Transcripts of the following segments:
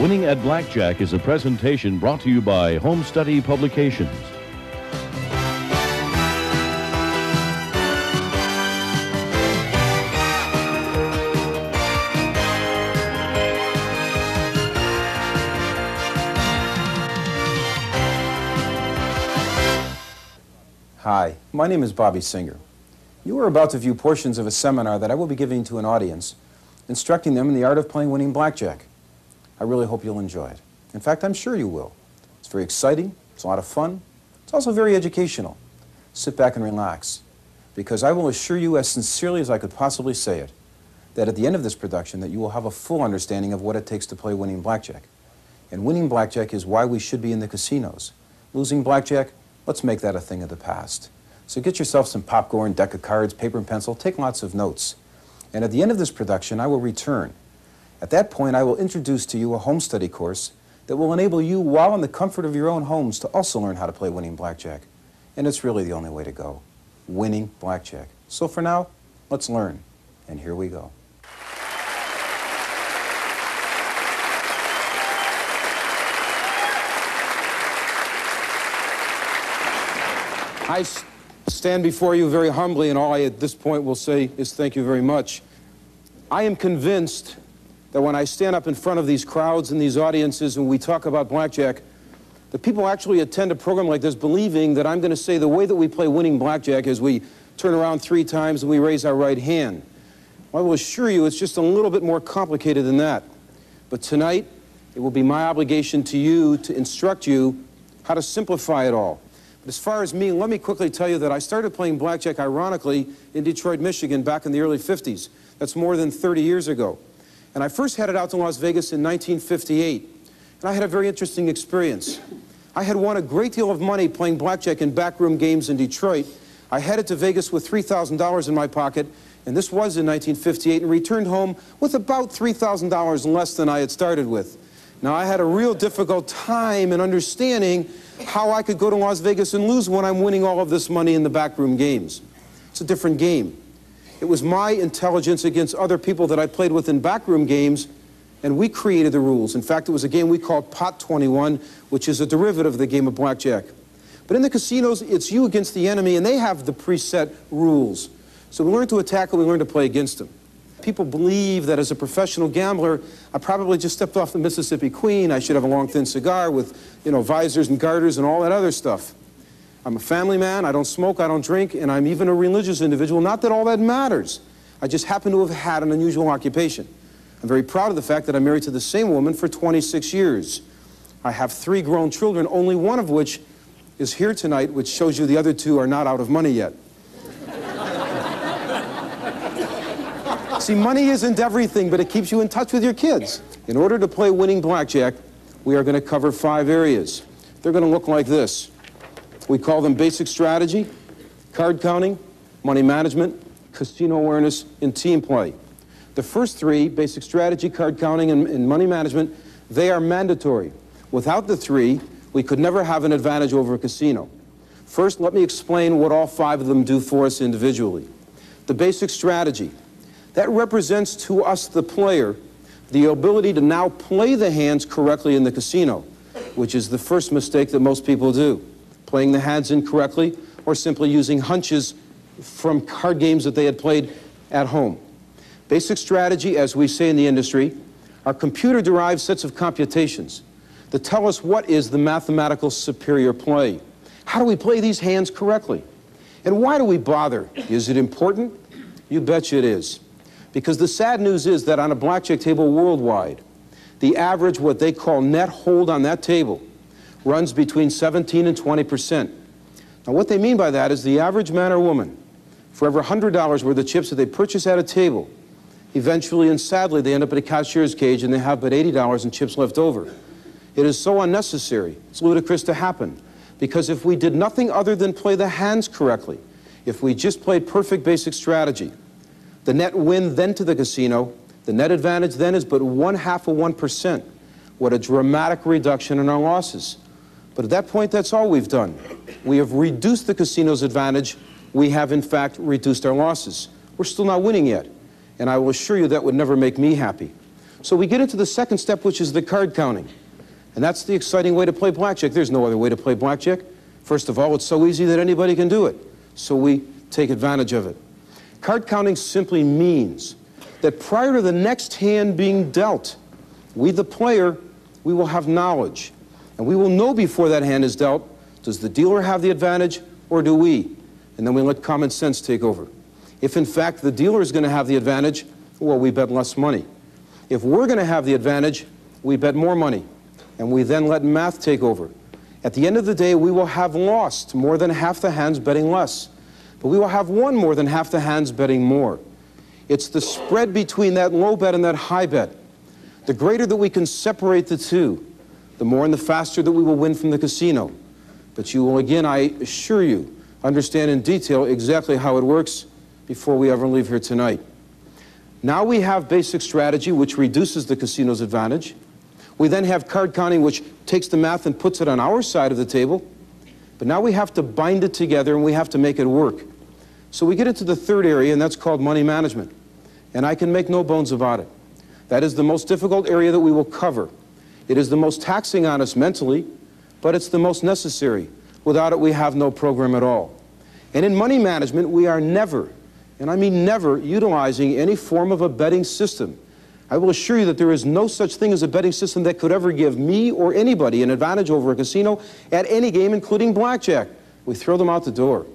Winning at Blackjack is a presentation brought to you by Home Study Publications. Hi, my name is Bobby Singer. You are about to view portions of a seminar that I will be giving to an audience, instructing them in the art of playing winning blackjack. I really hope you'll enjoy it. In fact, I'm sure you will. It's very exciting, it's a lot of fun, it's also very educational. Sit back and relax, because I will assure you as sincerely as I could possibly say it, that at the end of this production that you will have a full understanding of what it takes to play winning blackjack. And winning blackjack is why we should be in the casinos. Losing blackjack, let's make that a thing of the past. So get yourself some popcorn, deck of cards, paper and pencil, take lots of notes. And at the end of this production, I will return. At that point, I will introduce to you a home study course that will enable you, while in the comfort of your own homes, to also learn how to play winning blackjack. And it's really the only way to go. Winning blackjack. So for now, let's learn. And here we go. I stand before you very humbly, and all I at this point will say is thank you very much. I am convinced that when I stand up in front of these crowds and these audiences and we talk about blackjack, the people actually attend a program like this believing that I'm going to say the way that we play winning blackjack is we turn around 3 times and we raise our right hand. I will assure you it's just a little bit more complicated than that. But tonight, it will be my obligation to you to instruct you how to simplify it all. But as far as me, let me quickly tell you that I started playing blackjack, ironically, in Detroit, Michigan, back in the early 50s. That's more than 30 years ago. And I first headed out to Las Vegas in 1958. And I had a very interesting experience. I had won a great deal of money playing blackjack in backroom games in Detroit. I headed to Vegas with $3,000 in my pocket, and this was in 1958, and returned home with about $3,000 less than I had started with. Now, I had a real difficult time in understanding how I could go to Las Vegas and lose when I'm winning all of this money in the backroom games. It's a different game. It was my intelligence against other people that I played with in backroom games, and we created the rules. In fact, it was a game we called Pot 21, which is a derivative of the game of blackjack. But in the casinos, it's you against the enemy, and they have the preset rules. So we learn to attack and we learn to play against them. People believe that as a professional gambler, I probably just stepped off the Mississippi Queen. I should have a long, thin cigar with, visors and garters and all that other stuff. I'm a family man, I don't smoke, I don't drink, and I'm even a religious individual. Not that all that matters. I just happen to have had an unusual occupation. I'm very proud of the fact that I'm married to the same woman for 26 years. I have 3 grown children, only one of which is here tonight, which shows you the other 2 are not out of money yet. See, money isn't everything, but it keeps you in touch with your kids. In order to play winning blackjack, we are going to cover 5 areas. They're going to look like this. We call them basic strategy, card counting, money management, casino awareness, and team play. The first 3, basic strategy, card counting, and money management, they are mandatory. Without the 3, we could never have an advantage over a casino. First, let me explain what all 5 of them do for us individually. The basic strategy, that represents to us, the player, the ability to now play the hands correctly in the casino, which is the first mistake that most people do. Playing the hands incorrectly, or simply using hunches from card games that they had played at home. Basic strategy, as we say in the industry, are computer-derived sets of computations that tell us what is the mathematical superior play. How do we play these hands correctly? And why do we bother? Is it important? You betcha it is. Because the sad news is that on a blackjack table worldwide, the average, what they call net hold on that table, runs between 17 and 20%. Now, what they mean by that is the average man or woman, for every $100 worth of chips that they purchase at a table, eventually and sadly they end up at a cashier's cage and they have but $80 in chips left over. It is so unnecessary, it's ludicrous to happen, because if we did nothing other than play the hands correctly, if we just played perfect basic strategy, the net win then to the casino, the net advantage then is but 0.5%. What a dramatic reduction in our losses. But at that point, that's all we've done. We have reduced the casino's advantage. We have, in fact, reduced our losses. We're still not winning yet. And I will assure you that would never make me happy. So we get into the second step, which is the card counting. And that's the exciting way to play blackjack. There's no other way to play blackjack. First of all, it's so easy that anybody can do it. So we take advantage of it. Card counting simply means that prior to the next hand being dealt, we, the player, we will have knowledge. And we will know before that hand is dealt, does the dealer have the advantage or do we? And then we let common sense take over. If in fact the dealer is going to have the advantage, well, we bet less money. If we're going to have the advantage, we bet more money. And we then let math take over. At the end of the day, we will have lost more than half the hands betting less. But we will have won more than half the hands betting more. It's the spread between that low bet and that high bet. The greater that we can separate the two, the more and the faster that we will win from the casino. But you will, again, I assure you, understand in detail exactly how it works before we ever leave here tonight. Now we have basic strategy, which reduces the casino's advantage. We then have card counting, which takes the math and puts it on our side of the table. But now we have to bind it together and we have to make it work. So we get into the third area, and that's called money management. And I can make no bones about it. That is the most difficult area that we will cover. It is the most taxing on us mentally, but it's the most necessary. Without it, we have no program at all. And in money management, we are never, and I mean never, utilizing any form of a betting system. I will assure you that there is no such thing as a betting system that could ever give me or anybody an advantage over a casino at any game, including blackjack. We throw them out the door.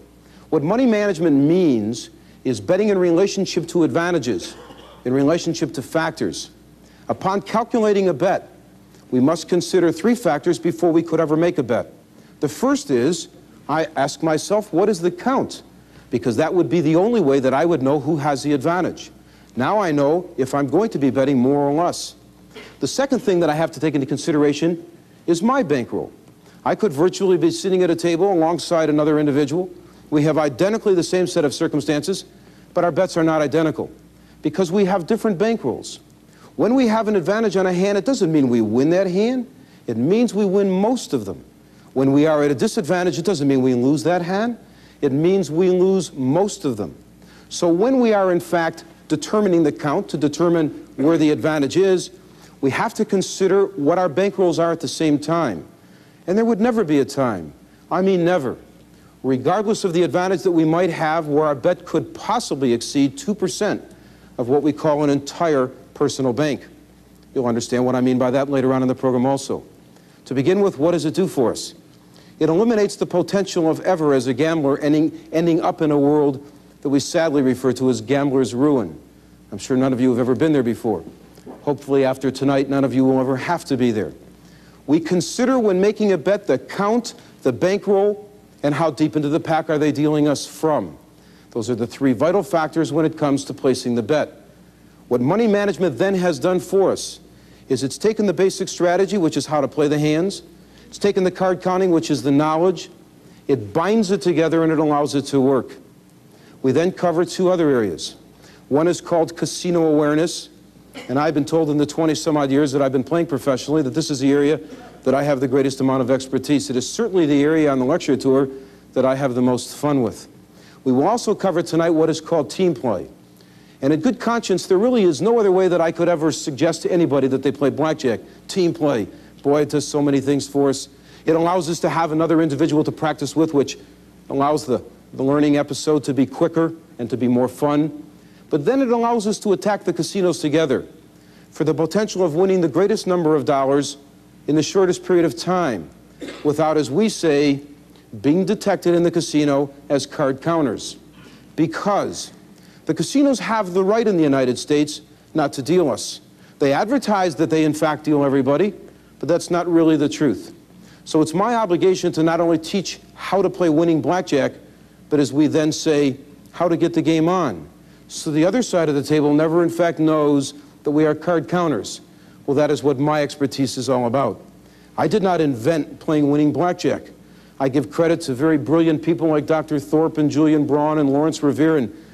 What money management means is betting in relationship to advantages, in relationship to factors. Upon calculating a bet, we must consider three factors before we could ever make a bet. The first is, I ask myself, what is the count? Because that would be the only way that I would know who has the advantage. Now I know if I'm going to be betting more or less. The second thing that I have to take into consideration is my bankroll. I could virtually be sitting at a table alongside another individual. We have identically the same set of circumstances, but our bets are not identical because we have different bankrolls. When we have an advantage on a hand, it doesn't mean we win that hand. It means we win most of them. When we are at a disadvantage, it doesn't mean we lose that hand. It means we lose most of them. So when we are, in fact, determining the count to determine where the advantage is, we have to consider what our bankrolls are at the same time. And there would never be a time, I mean never, regardless of the advantage that we might have, where our bet could possibly exceed 2% of what we call an entire personal bank. You'll understand what I mean by that later on in the program also. To begin with, what does it do for us? It eliminates the potential of ever, as a gambler, ending up in a world that we sadly refer to as gambler's ruin. I'm sure none of you have ever been there before. Hopefully after tonight, none of you will ever have to be there. We consider when making a bet the count, the bankroll, and how deep into the pack are they dealing us from. Those are the three vital factors when it comes to placing the bet. What money management then has done for us is it's taken the basic strategy, which is how to play the hands. It's taken the card counting, which is the knowledge. It binds it together and it allows it to work. We then cover two other areas. One is called casino awareness, and I've been told in the 20-some-odd years that I've been playing professionally that this is the area that I have the greatest amount of expertise. It is certainly the area on the lecture tour that I have the most fun with. We will also cover tonight what is called team play. And in good conscience, there really is no other way that I could ever suggest to anybody that they play blackjack. Team play. Boy, it does so many things for us. It allows us to have another individual to practice with, which allows the learning episode to be quicker and to be more fun. But then it allows us to attack the casinos together for the potential of winning the greatest number of dollars in the shortest period of time without, as we say, being detected in the casino as card counters. Because the casinos have the right in the United States not to deal us. They advertise that they in fact deal everybody, but that's not really the truth. So it's my obligation to not only teach how to play winning blackjack, but as we then say, how to get the game on. So the other side of the table never in fact knows that we are card counters. Well, that is what my expertise is all about. I did not invent playing winning blackjack. I give credit to very brilliant people like Dr. Thorpe and Julian Braun and Lawrence Revere and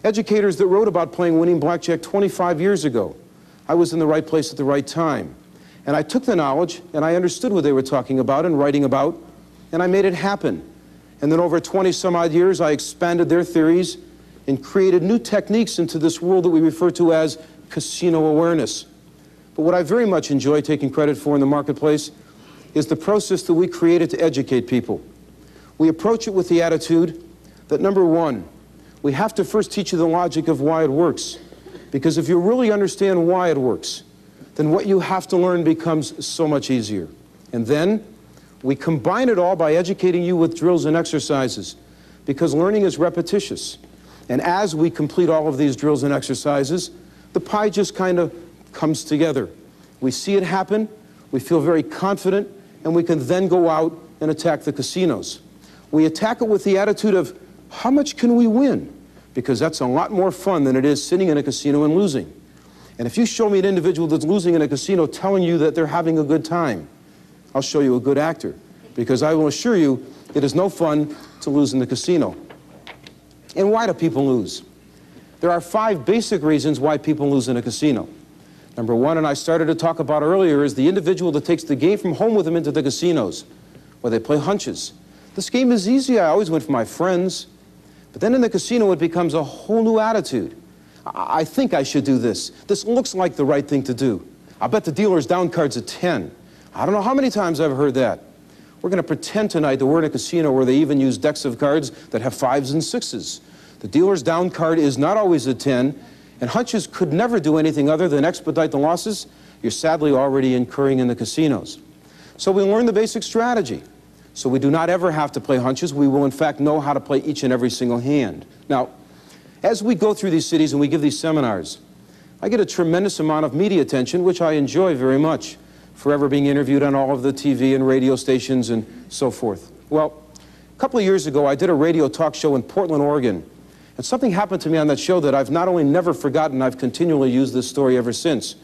educators that wrote about playing winning blackjack 25 years ago. I was in the right place at the right time. And I took the knowledge and I understood what they were talking about and writing about, and I made it happen. And then over 20-some-odd years, I expanded their theories and created new techniques into this world that we refer to as casino awareness. But what I very much enjoy taking credit for in the marketplace is the process that we created to educate people. We approach it with the attitude that, number one, we have to first teach you the logic of why it works. Because if you really understand why it works, then what you have to learn becomes so much easier. And then we combine it all by educating you with drills and exercises, because learning is repetitious. And as we complete all of these drills and exercises, the pie just kind of comes together. We see it happen, we feel very confident, and we can then go out and attack the casinos. We attack it with the attitude of, how much can we win? Because that's a lot more fun than it is sitting in a casino and losing. And if you show me an individual that's losing in a casino telling you that they're having a good time, I'll show you a good actor. Because I will assure you, it is no fun to lose in the casino. And why do people lose? There are 5 basic reasons why people lose in a casino. Number one, and I started to talk about earlier, is the individual that takes the game from home with them into the casinos, where they play hunches. This game is easy. I always went for my friends. But then in the casino, it becomes a whole new attitude. I think I should do this. This looks like the right thing to do. I bet the dealer's down cards at 10. I don't know how many times I've heard that. We're going to pretend tonight that we're in a casino where they even use decks of cards that have 5s and 6s. The dealer's down card is not always a 10, and hunches could never do anything other than expedite the losses you're sadly already incurring in the casinos. So we learn the basic strategy. So we do not ever have to play hunches. We will, in fact, know how to play each and every single hand. Now, as we go through these cities and we give these seminars, I get a tremendous amount of media attention, which I enjoy very much, forever being interviewed on all of the TV and radio stations and so forth. Well, a couple of years ago, I did a radio talk show in Portland, Oregon, and something happened to me on that show that I've not only never forgotten, I've continually used this story ever since.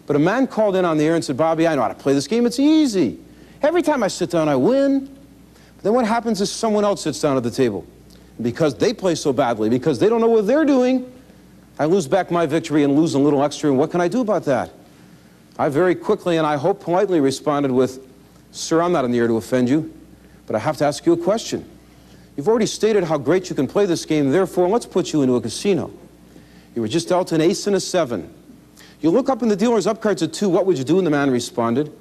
But a man called in on the air and said, Bobby, I know how to play this game. It's easy. Every time I sit down, I win. But then what happens is someone else sits down at the table. Because they play so badly, because they don't know what they're doing, I lose back my victory and lose a little extra, and what can I do about that? I very quickly, and I hope politely, responded with, sir, I'm not in the air to offend you, but I have to ask you a question. You've already stated how great you can play this game, therefore let's put you into a casino. You were just dealt an ace and a 7. You look up in the dealer's up cards at 2, what would you do? And the man responded.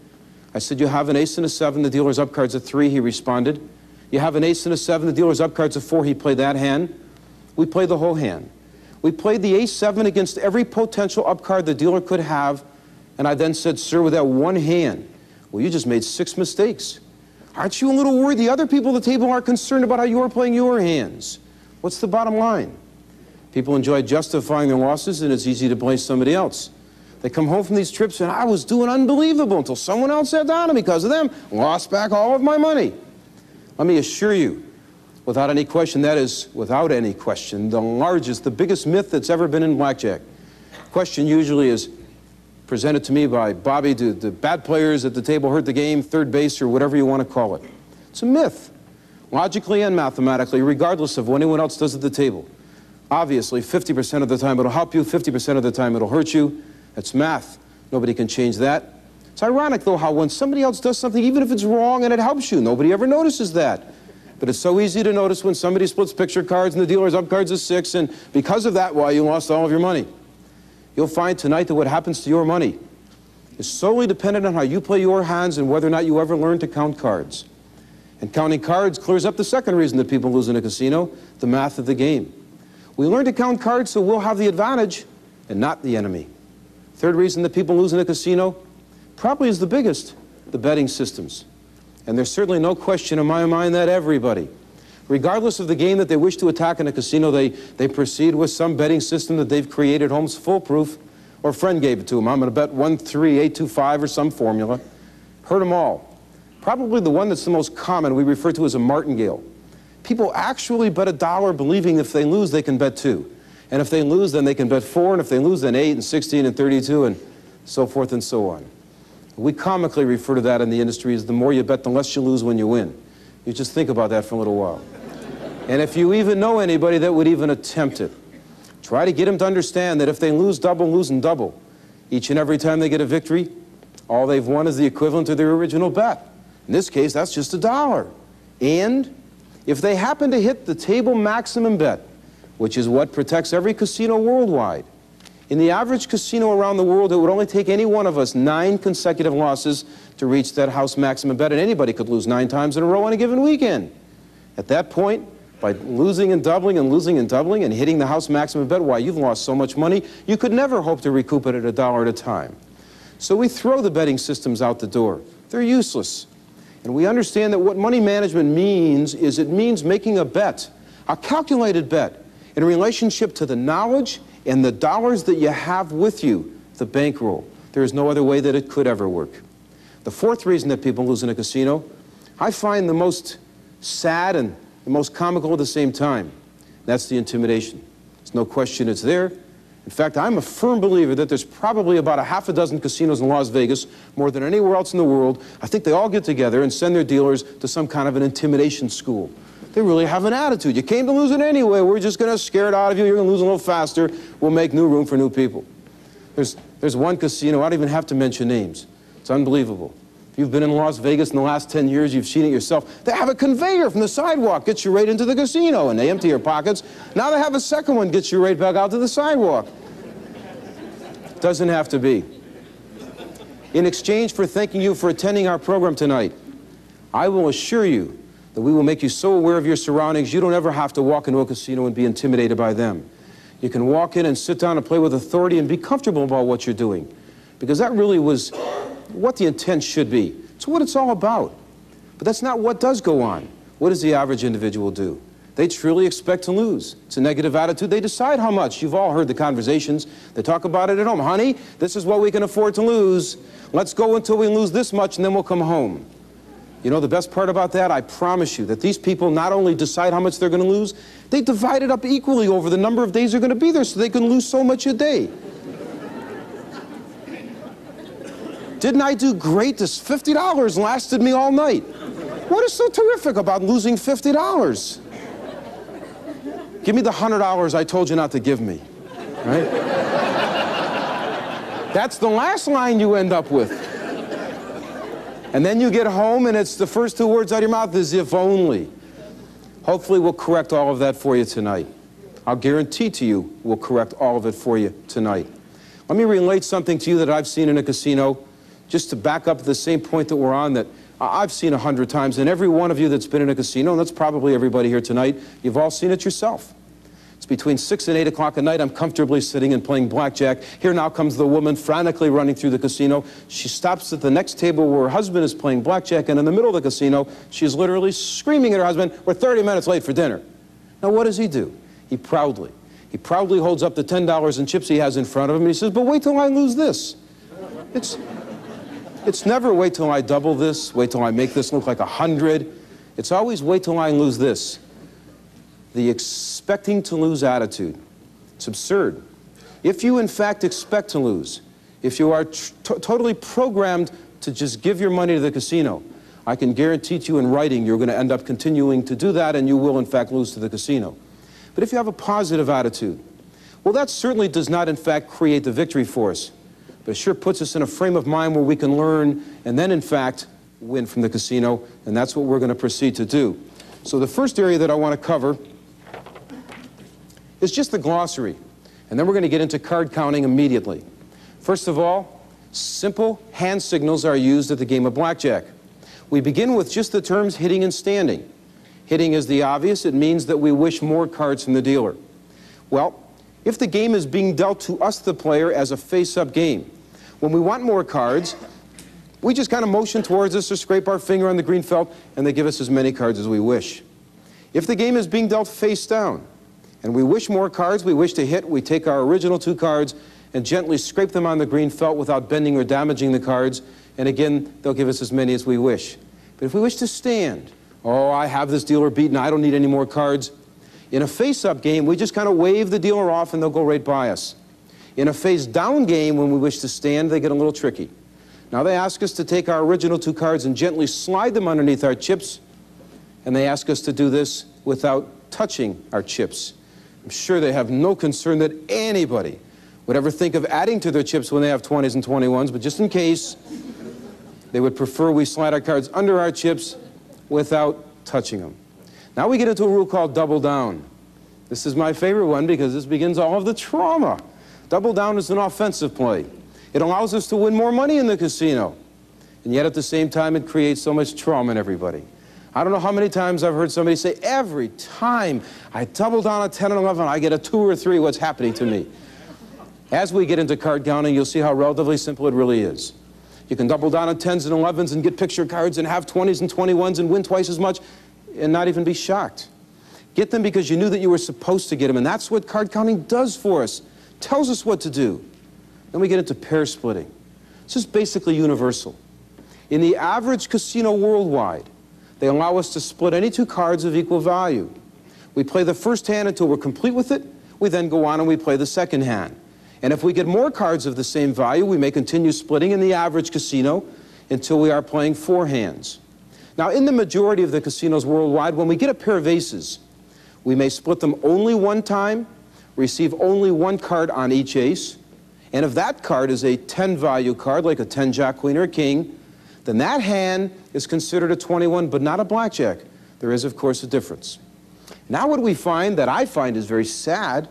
I said, you have an ace and a 7, the dealer's up cards at 3, he responded. You have an ace and a 7, the dealer's up cards at 4, he played that hand. We played the whole hand. We played the ace 7 against every potential up card the dealer could have, and I then said, sir, with that one hand, well, you just made 6 mistakes. Aren't you a little worried the other people at the table are concerned about how you are playing your hands? What's the bottom line? People enjoy justifying their losses, and it's easy to blame somebody else. They come home from these trips, and I was doing unbelievable until someone else sat down, and because of them, lost back all of my money. Let me assure you, without any question, that is, without any question, the largest, the biggest myth that's ever been in blackjack. Question usually is presented to me by Bobby, do the bad players at the table hurt the game, third base, or whatever you want to call it. It's a myth, logically and mathematically, regardless of what anyone else does at the table. Obviously, 50% of the time it'll help you, 50% of the time it'll hurt you. That's math. Nobody can change that. It's ironic, though, how when somebody else does something, even if it's wrong and it helps you, nobody ever notices that. But it's so easy to notice when somebody splits picture cards and the dealer's up cards is 6, and because of that, why, you lost all of your money. You'll find tonight that what happens to your money is solely dependent on how you play your hands and whether or not you ever learn to count cards. And counting cards clears up the second reason that people lose in a casino, the math of the game. We learn to count cards so we'll have the advantage and not the enemy. Third reason that people lose in a casino probably is the biggest, the betting systems. And there's certainly no question in my mind that everybody, regardless of the game that they wish to attack in a casino, they proceed with some betting system that they've created, home's foolproof, or a friend gave it to them. I'm going to bet 1, 3, 8, 2, 5 or some formula. Heard them all. Probably the one that's the most common we refer to as a martingale. People actually bet $1 believing if they lose, they can bet 2. And if they lose, then they can bet 4, and if they lose, then 8 and 16 and 32 and so forth and so on. We comically refer to that in the industry as the more you bet, the less you lose when you win. You just think about that for a little while. And if you even know anybody that would even attempt it, try to get them to understand that if they lose double, losing double, each and every time they get a victory, all they've won is the equivalent to their original bet. In this case, that's just $1. And if they happen to hit the table maximum bet, which is what protects every casino worldwide, In the average casino around the world, it would only take any one of us 9 consecutive losses to reach that house maximum bet, and anybody could lose 9 times in a row on a given weekend. At that point, by losing and doubling and losing and doubling and hitting the house maximum bet, why, you've lost so much money, you could never hope to recoup it at $1 at a time. So we throw the betting systems out the door. They're useless. And we understand that what money management means is it means making a bet, a calculated bet, in relationship to the knowledge and the dollars that you have with you, the bankroll. There is no other way that it could ever work. The fourth reason that people lose in a casino, I find the most sad and the most comical at the same time. That's the intimidation. There's no question it's there. In fact, I'm a firm believer that there's probably about 6 casinos in Las Vegas, more than anywhere else in the world. I think they all get together and send their dealers to some kind of an intimidation school. They really have an attitude. You came to lose it anyway. We're just going to scare it out of you. You're going to lose a little faster. We'll make new room for new people. There's one casino, I don't even have to mention names. It's unbelievable. If you've been in Las Vegas in the last 10 years, you've seen it yourself. They have a conveyor from the sidewalk, gets you right into the casino, and they empty your pockets. Now they have a second one, gets you right back out to the sidewalk. Doesn't have to be. In exchange for thanking you for attending our program tonight, I will assure you that we will make you so aware of your surroundings you don't ever have to walk into a casino and be intimidated by them. You can walk in and sit down and play with authority and be comfortable about what you're doing, because that really was what the intent should be. It's what it's all about. But that's not what does go on. What does the average individual do? They truly expect to lose. It's a negative attitude. They decide how much. You've all heard the conversations. They talk about it at home. Honey, this is what we can afford to lose. Let's go until we lose this much and then we'll come home. You know the best part about that? I promise you that these people not only decide how much they're going to lose, they divide it up equally over the number of days they're going to be there so they can lose so much a day. Didn't I do great? This $50 lasted me all night. What is so terrific about losing $50? Give me the $100 I told you not to give me, right? That's the last line you end up with. And then you get home and it's the first 2 words out of your mouth is if only. Hopefully we'll correct all of that for you tonight. I'll guarantee to you we'll correct all of it for you tonight. Let me relate something to you that I've seen in a casino, just to back up the same point that we're on, that I've seen 100 times, and every one of you that's been in a casino, and that's probably everybody here tonight, you've all seen it yourself. It's between 6 and 8 o'clock at night. I'm comfortably sitting and playing blackjack. Here now comes the woman frantically running through the casino. She stops at the next table where her husband is playing blackjack, and in the middle of the casino, she's literally screaming at her husband, "We're 30 minutes late for dinner." Now, what does he do? He proudly holds up the $10 in chips he has in front of him, and he says, "But wait till I lose this." It's never wait till I double this, wait till I make this look like 100. It's always wait till I lose this. The expecting to lose attitude. It's absurd. If you in fact expect to lose, if you are totally programmed to just give your money to the casino, I can guarantee to you in writing you're going to end up continuing to do that, and you will in fact lose to the casino. But if you have a positive attitude, well, that certainly does not in fact create the victory for us. But it sure puts us in a frame of mind where we can learn and then, in fact, win from the casino, and that's what we're going to proceed to do. So the first area that I want to cover is just the glossary, and then we're going to get into card counting immediately. First of all, simple hand signals are used at the game of blackjack. We begin with just the terms hitting and standing. Hitting is the obvious. It means that we wish more cards from the dealer. Well, if the game is being dealt to us, the player, as a face-up game, when we want more cards, we just kind of motion towards us or scrape our finger on the green felt, and they give us as many cards as we wish. If the game is being dealt face down, and we wish more cards, we wish to hit, we take our original 2 cards and gently scrape them on the green felt without bending or damaging the cards, and again, they'll give us as many as we wish. But if we wish to stand, oh, I have this dealer beaten, I don't need any more cards. In a face-up game, we just kind of wave the dealer off and they'll go right by us. In a face-down game, when we wish to stand, they get a little tricky. Now they ask us to take our original 2 cards and gently slide them underneath our chips, and they ask us to do this without touching our chips. I'm sure they have no concern that anybody would ever think of adding to their chips when they have 20s and 21s, but just in case, they would prefer we slide our cards under our chips without touching them. Now we get into a rule called double down. This is my favorite one because this begins all of the trauma. Double down is an offensive play. It allows us to win more money in the casino. And yet at the same time, it creates so much trauma in everybody. I don't know how many times I've heard somebody say, every time I double down on 10 and 11, I get a 2 or 3, what's happening to me? As we get into card counting, you'll see how relatively simple it really is. You can double down on 10s and 11s and get picture cards and have 20s and 21s and win twice as much and not even be shocked. Get them because you knew that you were supposed to get them, and that's what card counting does for us. Tells us what to do. Then we get into pair splitting. This is basically universal. In the average casino worldwide, they allow us to split any 2 cards of equal value. We play the first hand until we're complete with it. We then go on and we play the second hand. And if we get more cards of the same value, we may continue splitting in the average casino until we are playing 4 hands. Now, in the majority of the casinos worldwide, when we get a pair of aces, we may split them only 1 time, receive only 1 card on each ace, and if that card is a 10 value card, like a 10 jack, queen, or a king, then that hand is considered a 21, but not a blackjack. There is, of course, a difference. Now what we find, that I find is very sad,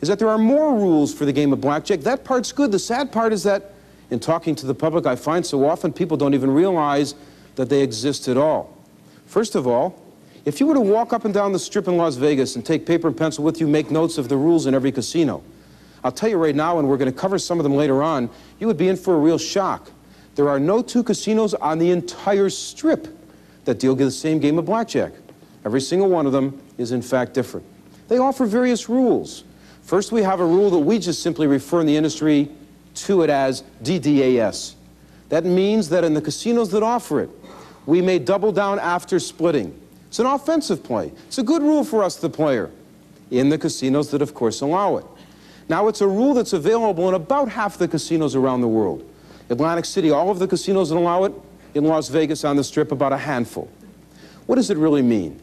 is that there are more rules for the game of blackjack. That part's good. The sad part is that in talking to the public, I find so often people don't even realize that they exist at all. First of all, if you were to walk up and down the strip in Las Vegas and take paper and pencil with you, make notes of the rules in every casino, I'll tell you right now, and we're going to cover some of them later on, you would be in for a real shock. There are no 2 casinos on the entire strip that deal the same game of blackjack. Every single one of them is in fact different. They offer various rules. First, we have a rule that we just simply refer in the industry to it as DDAS. That means that in the casinos that offer it, we may double down after splitting. It's an offensive play. It's a good rule for us, the player, in the casinos that, of course, allow it. Now, it's a rule that's available in about half the casinos around the world. Atlantic City, all of the casinos that allow it. In Las Vegas, on the Strip, about a handful. What does it really mean?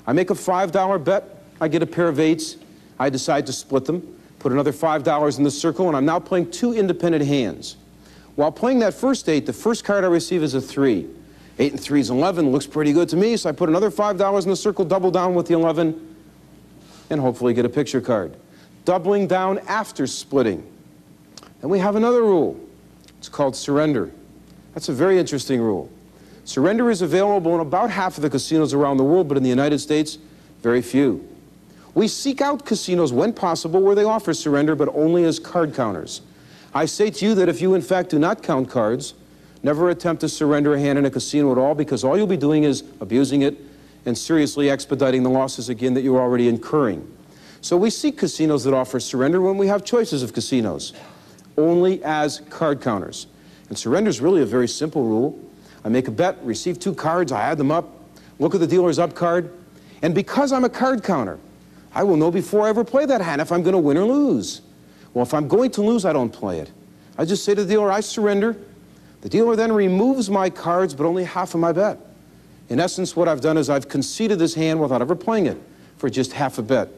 I make a $5 bet. I get a pair of 8s. I decide to split them, put another $5 in the circle, and I'm now playing 2 independent hands. While playing that first 8, the first card I receive is a 3. 8 and 3 is 11. Looks pretty good to me, so I put another $5 in the circle, double down with the 11, and hopefully get a picture card. Doubling down after splitting. Then we have another rule. It's called surrender. That's a very interesting rule. Surrender is available in about half of the casinos around the world, but in the United States, very few. We seek out casinos when possible where they offer surrender, but only as card counters. I say to you that if you in fact do not count cards, never attempt to surrender a hand in a casino at all, because all you'll be doing is abusing it and seriously expediting the losses again that you're already incurring. So we seek casinos that offer surrender when we have choices of casinos, only as card counters. And surrender is really a very simple rule. I make a bet, receive 2 cards, I add them up, look at the dealer's up card, and because I'm a card counter, I will know before I ever play that hand if I'm going to win or lose. Well, if I'm going to lose, I don't play it. I just say to the dealer, I surrender. The dealer then removes my cards, but only half of my bet. In essence, what I've done is I've conceded this hand without ever playing it for just half a bet.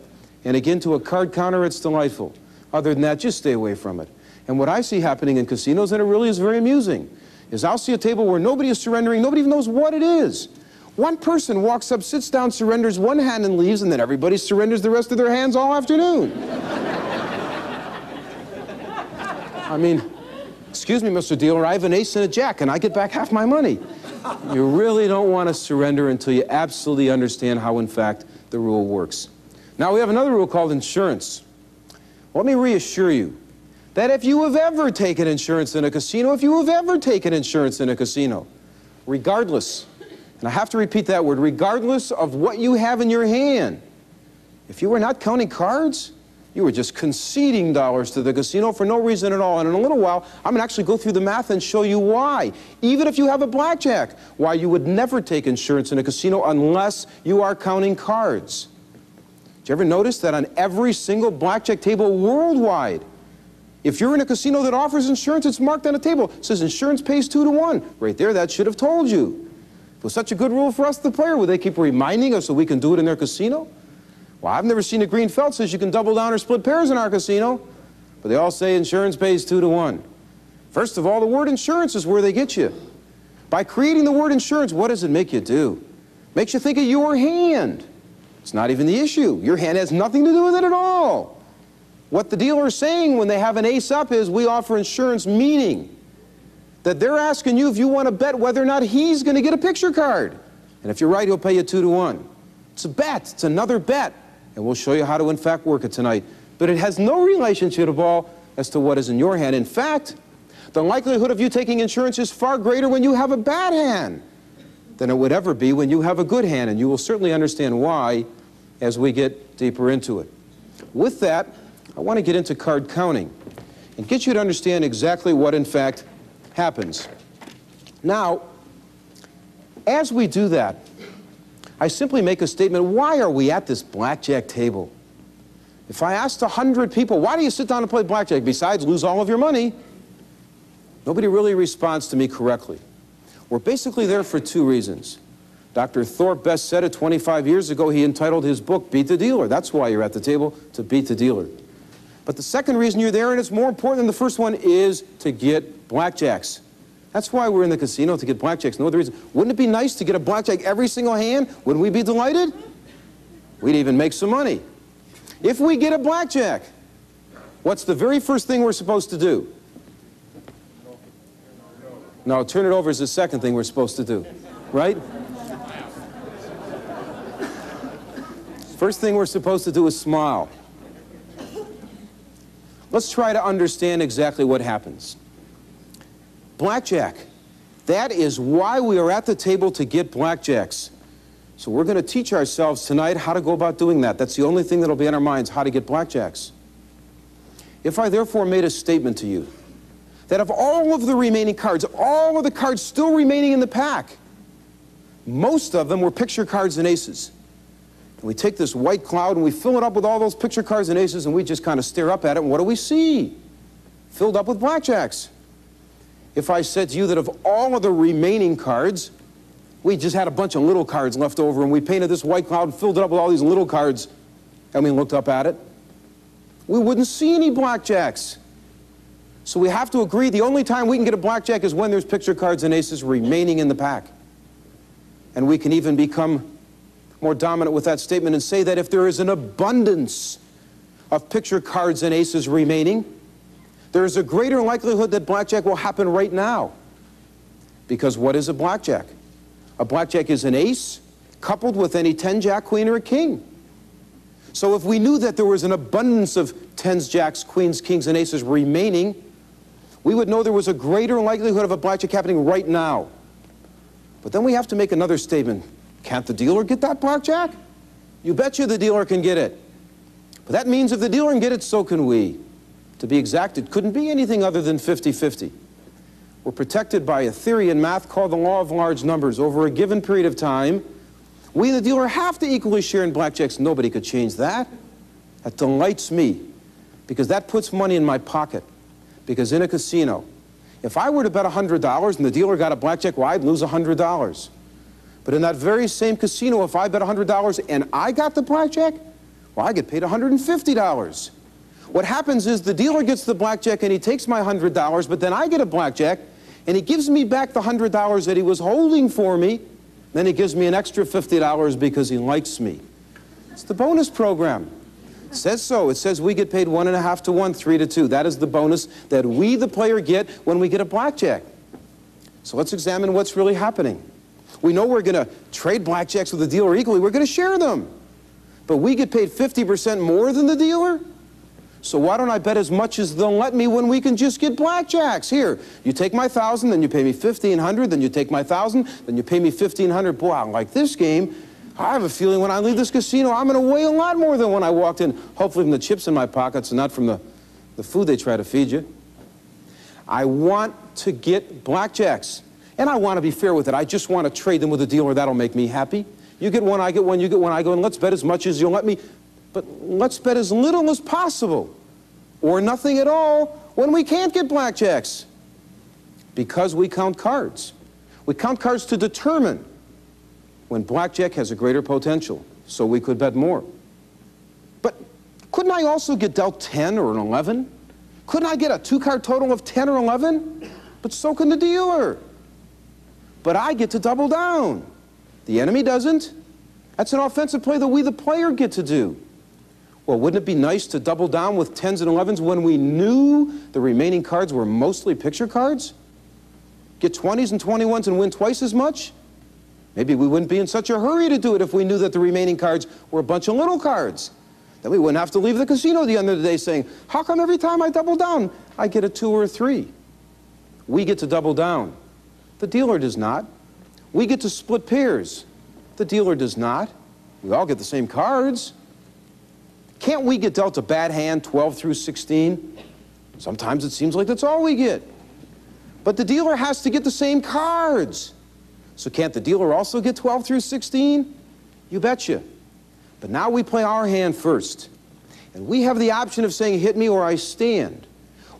And again, to a card counter, it's delightful. Other than that, just stay away from it. And what I see happening in casinos, and it really is very amusing, is I'll see a table where nobody is surrendering, nobody even knows what it is. One person walks up, sits down, surrenders one hand and leaves, and then everybody surrenders the rest of their hands all afternoon. I mean, excuse me, Mr. Dealer, I have an ace and a jack, and I get back half my money. You really don't want to surrender until you absolutely understand how, in fact, the rule works. Now, we have another rule called insurance. Let me reassure you that if you have ever taken insurance in a casino, regardless, and I have to repeat that word, regardless of what you have in your hand, if you were not counting cards, you were just conceding dollars to the casino for no reason at all. And in a little while, I'm going to actually go through the math and show you why, even if you have a blackjack, why you would never take insurance in a casino unless you are counting cards. Did you ever notice that on every single blackjack table worldwide, if you're in a casino that offers insurance, it's marked on a table. It says insurance pays 2 to 1. Right there, that should have told you. If it was such a good rule for us, the player, would they keep reminding us so we can do it in their casino? Well, I've never seen a green felt says you can double down or split pairs in our casino, but they all say insurance pays 2 to 1. First of all, the word insurance is where they get you. By creating the word insurance, what does it make you do? Makes you think of your hand. It's not even the issue. Your hand has nothing to do with it at all. What the dealer is saying when they have an ace up is, we offer insurance, meaning that they're asking you if you want to bet whether or not he's going to get a picture card. And if you're right, he'll pay you 2-to-1. It's a bet. It's another bet. And we'll show you how to, in fact, work it tonight. But it has no relationship at all as to what is in your hand. In fact, the likelihood of you taking insurance is far greater when you have a bad hand than it would ever be when you have a good hand. And you will certainly understand why as we get deeper into it. With that, I want to get into card counting and get you to understand exactly what, in fact, happens. Now, as we do that, I simply make a statement, why are we at this blackjack table? If I asked 100 people, why do you sit down and play blackjack besides lose all of your money? Nobody really responds to me correctly. We're basically there for two reasons. Dr. Thorpe best said it 25 years ago. He entitled his book, Beat the Dealer. That's why you're at the table, to beat the dealer. But the second reason you're there, and it's more important than the first one, is to get blackjacks. That's why we're in the casino, to get blackjacks. No other reason. Wouldn't it be nice to get a blackjack every single hand? Wouldn't we be delighted? We'd even make some money. If we get a blackjack, what's the very first thing we're supposed to do? No, turn it over is the second thing we're supposed to do, right? First thing we're supposed to do is smile. Let's try to understand exactly what happens. Blackjack. That is why we are at the table, to get blackjacks. So we're going to teach ourselves tonight how to go about doing that. That's the only thing that'll be on our minds, how to get blackjacks. If I therefore made a statement to you that of all of the remaining cards, all of the cards still remaining in the pack, most of them were picture cards and aces. And we take this white cloud and we fill it up with all those picture cards and aces, and we just kind of stare up at it, and what do we see? Filled up with blackjacks. If I said to you that of all of the remaining cards, we just had a bunch of little cards left over, and we painted this white cloud and filled it up with all these little cards, and we looked up at it, we wouldn't see any blackjacks. So we have to agree the only time we can get a blackjack is when there's picture cards and aces remaining in the pack. And we can even become more dominant with that statement and say that if there is an abundance of picture cards and aces remaining, there is a greater likelihood that blackjack will happen right now. Because what is a blackjack? A blackjack is an ace coupled with any 10, jack, queen, or a king. So if we knew that there was an abundance of 10s, jacks, queens, kings, and aces remaining, we would know there was a greater likelihood of a blackjack happening right now. But then we have to make another statement. Can't the dealer get that blackjack? You betcha the dealer can get it. But that means if the dealer can get it, so can we. To be exact, it couldn't be anything other than 50-50. We're protected by a theory in math called the law of large numbers. Over a given period of time, we, the dealer, have to equally share in blackjacks. Nobody could change that. That delights me, because that puts money in my pocket. Because in a casino, if I were to bet $100 and the dealer got a blackjack, well, I'd lose $100. But in that very same casino, if I bet $100 and I got the blackjack, well, I get paid $150. What happens is the dealer gets the blackjack and he takes my $100, but then I get a blackjack and he gives me back the $100 that he was holding for me. Then he gives me an extra $50 because he likes me. It's the bonus program. It says so. It says we get paid 1.5 to 1, 3 to 2. That is the bonus that we, the player, get when we get a blackjack. So let's examine what's really happening. We know we're going to trade blackjacks with the dealer equally. We're going to share them. But we get paid 50% more than the dealer? So why don't I bet as much as they'll let me when we can just get blackjacks? Here, you take my 1,000, then you pay me 1,500, then you take my 1,000, then you pay me 1,500. Boy, I like this game. I have a feeling when I leave this casino, I'm going to weigh a lot more than when I walked in, hopefully from the chips in my pockets and not from the food they try to feed you. I want to get blackjacks, and I want to be fair with it. I just want to trade them with a dealer. That'll make me happy. You get one, I get one, you get one, I go, and let's bet as much as you'll let me, but let's bet as little as possible, or nothing at all when we can't get blackjacks, because we count cards. We count cards to determine when blackjack has a greater potential, so we could bet more. But couldn't I also get dealt 10 or an 11? Couldn't I get a two-card total of 10 or 11? But so can the dealer. But I get to double down. The enemy doesn't. That's an offensive play that we, the player, get to do. Well, wouldn't it be nice to double down with 10s and 11s when we knew the remaining cards were mostly picture cards? Get 20s and 21s and win twice as much? Maybe we wouldn't be in such a hurry to do it if we knew that the remaining cards were a bunch of little cards. Then we wouldn't have to leave the casino at the end of the day saying, how come every time I double down, I get a 2 or a 3? We get to double down. The dealer does not. We get to split pairs. The dealer does not. We all get the same cards. Can't we get dealt a bad hand 12 through 16? Sometimes it seems like that's all we get. But the dealer has to get the same cards. So can't the dealer also get 12 through 16? You betcha. But now we play our hand first. And we have the option of saying, hit me or I stand.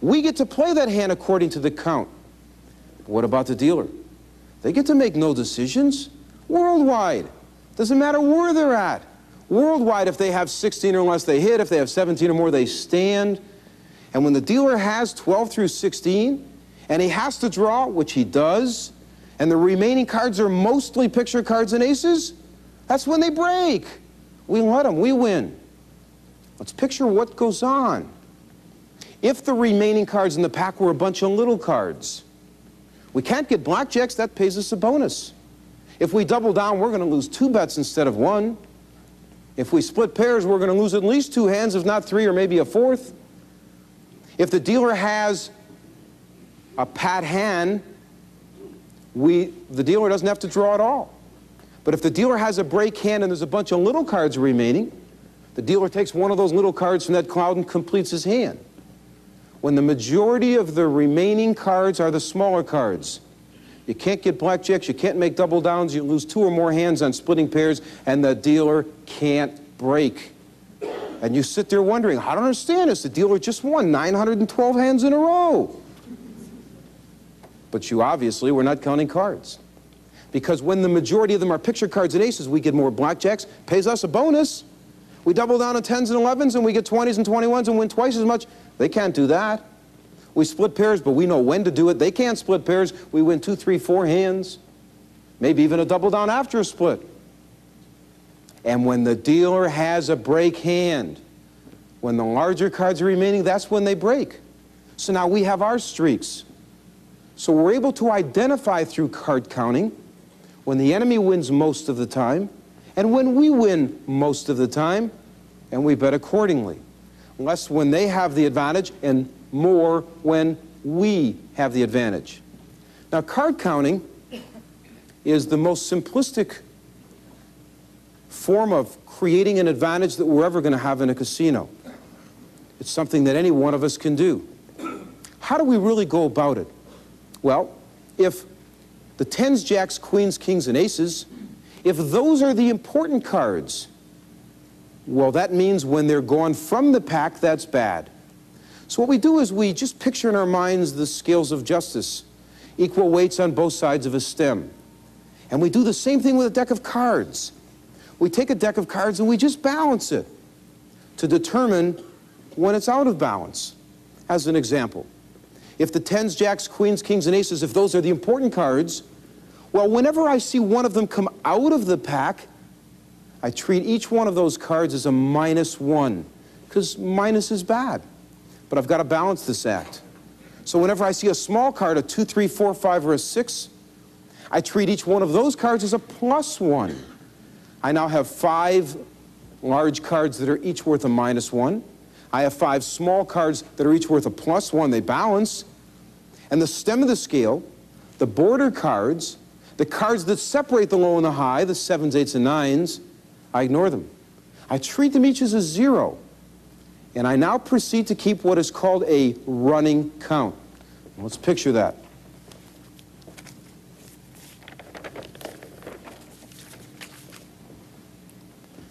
We get to play that hand according to the count. But what about the dealer? They get to make no decisions. Worldwide. Doesn't matter where they're at. Worldwide, if they have 16 or less, they hit. If they have 17 or more, they stand. And when the dealer has 12 through 16, and he has to draw, which he does, and the remaining cards are mostly picture cards and aces, that's when they break. We let them. We win. Let's picture what goes on. If the remaining cards in the pack were a bunch of little cards, we can't get blackjacks. That pays us a bonus. If we double down, we're going to lose 2 bets instead of 1. If we split pairs, we're going to lose at least 2 hands, if not 3 or maybe a 4th. If the dealer has a pat hand, the dealer doesn't have to draw at all. But if the dealer has a break hand and there's a bunch of little cards remaining, the dealer takes one of those little cards from that cloud and completes his hand. When the majority of the remaining cards are the smaller cards, you can't get blackjacks, you can't make double downs, you lose 2 or more hands on splitting pairs, and the dealer can't break. And you sit there wondering, I don't understand this. The dealer just won 912 hands in a row. But you obviously were not counting cards. Because when the majority of them are picture cards and aces, we get more blackjacks, pays us a bonus. We double down on 10s and 11s, and we get 20s and 21s and win twice as much. They can't do that. We split pairs, but we know when to do it. They can't split pairs. We win 2, 3, 4 hands. Maybe even a double down after a split. And when the dealer has a break hand, when the larger cards are remaining, that's when they break. So now we have our streaks. So we're able to identify through card counting when the enemy wins most of the time and when we win most of the time, and we bet accordingly. Less when they have the advantage and more when we have the advantage. Now, card counting is the most simplistic form of creating an advantage that we're ever going to have in a casino. It's something that any one of us can do. How do we really go about it? Well, if the 10s, jacks, queens, kings, and aces, if those are the important cards, well, that means when they're gone from the pack, that's bad. So what we do is we just picture in our minds the scales of justice, equal weights on both sides of a stem. And we do the same thing with a deck of cards. We take a deck of cards and we just balance it to determine when it's out of balance. As an example, if the 10s, jacks, queens, kings, and aces, if those are the important cards, well, whenever I see one of them come out of the pack, I treat each one of those cards as a -1, because minus is bad. But I've got to balance this act. So whenever I see a small card, a 2, 3, 4, 5, or a 6, I treat each one of those cards as a +1. I now have 5 large cards that are each worth a -1. I have 5 small cards that are each worth a +1. They balance. And the stem of the scale, the border cards, the cards that separate the low and the high, the 7s, 8s, and 9s, I ignore them. I treat them each as a 0. And I now proceed to keep what is called a running count. Let's picture that.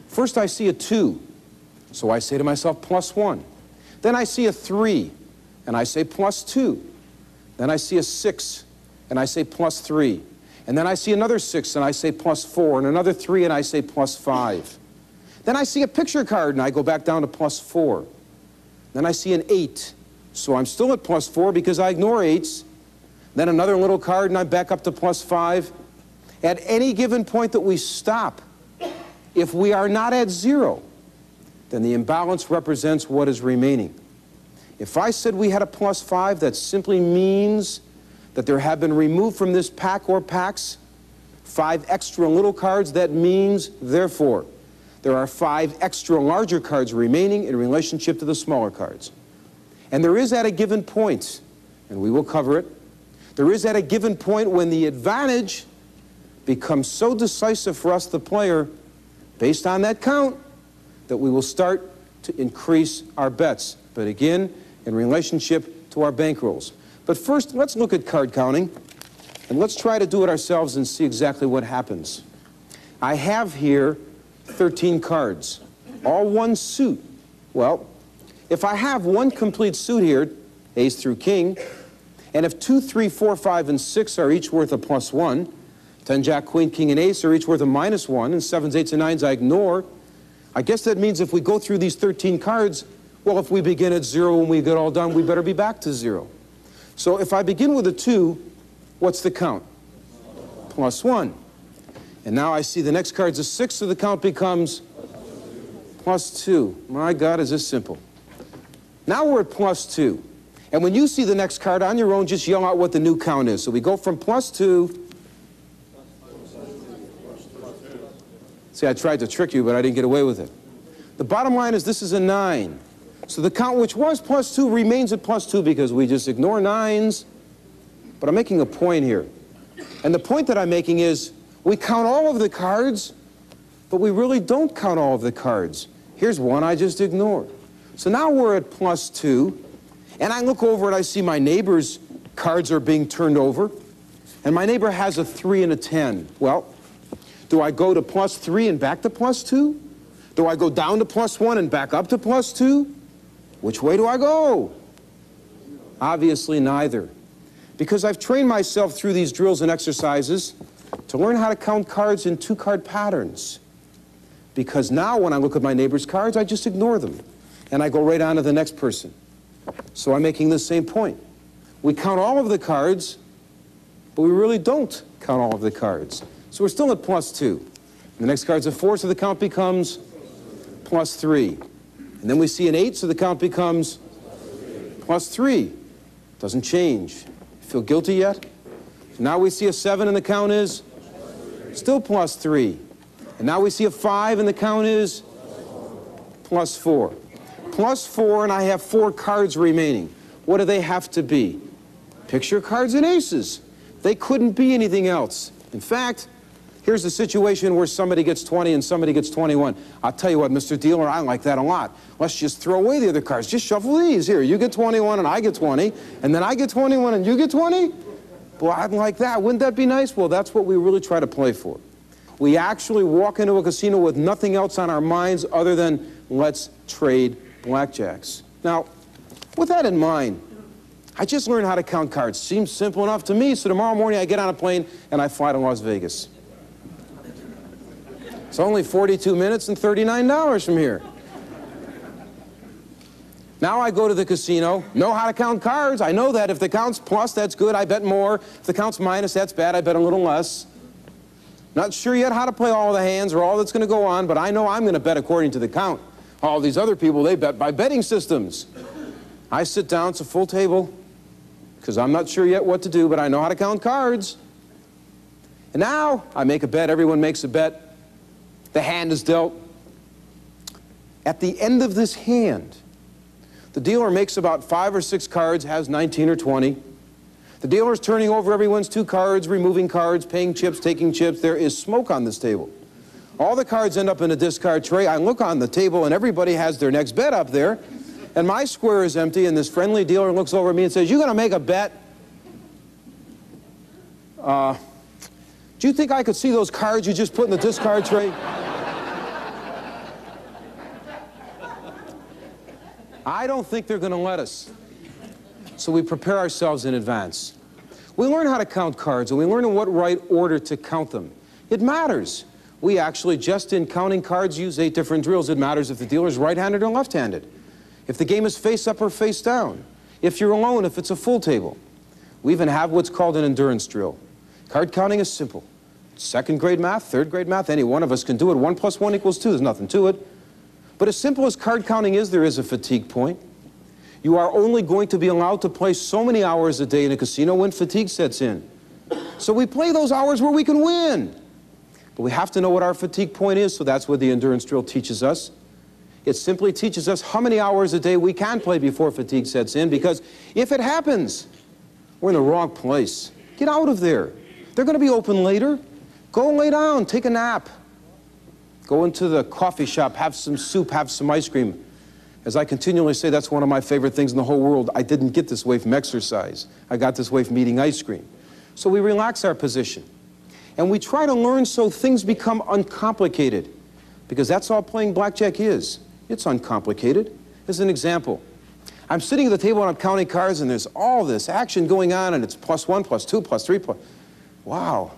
First I see a 2, so I say to myself +1. Then I see a 3, and I say +2. Then I see a 6, and I say +3. And then I see another 6, and I say +4, and another 3, and I say +5. Then I see a picture card, and I go back down to +4. Then I see an 8, so I'm still at +4 because I ignore 8s. Then another little card, and I'm back up to +5. At any given point that we stop, if we are not at 0, then the imbalance represents what is remaining. If I said we had a +5, that simply means that there have been removed from this pack or packs 5 extra little cards. That means, therefore, there are 5 extra larger cards remaining in relationship to the smaller cards. And there is at a given point, and we will cover it, there is at a given point when the advantage becomes so decisive for us, the player, based on that count, that we will start to increase our bets. But again, in relationship to our bankrolls. But first, let's look at card counting, and let's try to do it ourselves and see exactly what happens. I have here 13 cards, all one suit. Well, if I have one complete suit here, ace through king, and if 2, 3, 4, 5, and 6 are each worth a +1, 10, jack, queen, king, and ace are each worth a -1, and 7s, 8s, and 9s I ignore, I guess that means if we go through these 13 cards, well, if we begin at 0 and we get all done, we better be back to 0. So if I begin with a 2, what's the count? +1. And now I see the next card's a 6, so the count becomes +2. My God, is this simple. Now we're at +2. And when you see the next card on your own, just yell out what the new count is. So we go from +2. See, I tried to trick you, but I didn't get away with it. The bottom line is this is a 9. So the count which was +2 remains at +2 because we just ignore 9s. But I'm making a point here. And the point that I'm making is we count all of the cards, but we really don't count all of the cards. Here's one I just ignored. So now we're at +2, and I look over and I see my neighbor's cards are being turned over, and my neighbor has a 3 and a 10. Well, do I go to +3 and back to +2? Do I go down to +1 and back up to +2? Which way do I go? Obviously neither. Because I've trained myself through these drills and exercises to learn how to count cards in 2-card patterns. Because now when I look at my neighbor's cards, I just ignore them. And I go right on to the next person. So I'm making the same point. We count all of the cards, but we really don't count all of the cards. So we're still at +2. The next card's a 4, so the count becomes +3. And then we see an 8, so the count becomes +3. Doesn't change. Feel guilty yet? Now we see a 7 and the count is still +3. And now we see a 5 and the count is +4. +4, and I have 4 cards remaining. What do they have to be? Picture cards and aces. They couldn't be anything else. In fact, here's a situation where somebody gets 20 and somebody gets 21. I'll tell you what, Mr. Dealer, I like that a lot. Let's just throw away the other cards. Just shuffle these. Here, you get 21 and I get 20, and then I get 21 and you get 20? Boy, I'd like that. Wouldn't that be nice? Well, that's what we really try to play for. We actually walk into a casino with nothing else on our minds other than let's trade blackjacks. Now, with that in mind, I just learned how to count cards. Seems simple enough to me, so tomorrow morning I get on a plane and I fly to Las Vegas. It's only 42 minutes and $39 from here. Now I go to the casino, know how to count cards. I know that if the count's plus, that's good, I bet more. If the count's minus, that's bad, I bet a little less. Not sure yet how to play all the hands or all that's going to go on, but I know I'm going to bet according to the count. All these other people, they bet by betting systems. I sit down, it's a full table, because I'm not sure yet what to do, but I know how to count cards. And now I make a bet, everyone makes a bet. The hand is dealt. At the end of this hand, the dealer makes about 5 or 6 cards, has 19 or 20. The dealer's turning over everyone's 2 cards, removing cards, paying chips, taking chips. There is smoke on this table. All the cards end up in a discard tray. I look on the table and everybody has their next bet up there. And my square is empty and this friendly dealer looks over at me and says, "You gonna make a bet? Do you think I could see those cards you just put in the discard tray?" I don't think they're gonna let us. So we prepare ourselves in advance. We learn how to count cards and we learn in what right order to count them. It matters. We actually, just in counting cards, use 8 different drills. It matters if the dealer's right-handed or left-handed. If the game is face up or face down. If you're alone, if it's a full table. We even have what's called an endurance drill. Card counting is simple. 2nd grade math, 3rd grade math, any one of us can do it. 1 + 1 = 2, there's nothing to it. But as simple as card counting is, there is a fatigue point. You are only going to be allowed to play so many hours a day in a casino when fatigue sets in. So we play those hours where we can win. But we have to know what our fatigue point is, so that's what the endurance drill teaches us. It simply teaches us how many hours a day we can play before fatigue sets in, because if it happens, we're in the wrong place. Get out of there. They're going to be open later. Go lay down, take a nap. Go into the coffee shop, have some soup, have some ice cream. As I continually say, that's one of my favorite things in the whole world. I didn't get this way from exercise. I got this way from eating ice cream. So we relax our position. And we try to learn so things become uncomplicated, because that's all playing blackjack is. It's uncomplicated. As an example, I'm sitting at the table and I'm counting cards, and there's all this action going on, and it's +1, +2, +3, wow.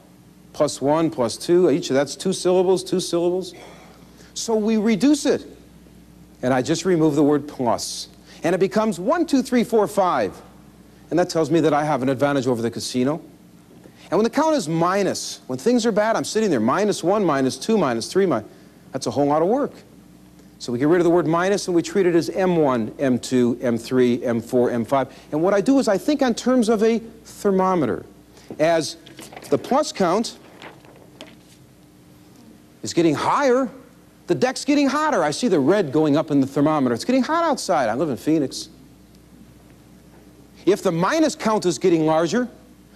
+1, +2, each of that's 2 syllables, 2 syllables. So we reduce it. And I just remove the word plus. And it becomes 1, 2, 3, 4, 5. And that tells me that I have an advantage over the casino. And when the count is minus, when things are bad, I'm sitting there, -1, -2, -3, that's a whole lot of work. So we get rid of the word minus and we treat it as M1, M2, M3, M4, M5. And what I do is I think in terms of a thermometer. As the plus count is getting higher, the deck's getting hotter. I see the red going up in the thermometer. It's getting hot outside. I live in Phoenix. If the minus count is getting larger,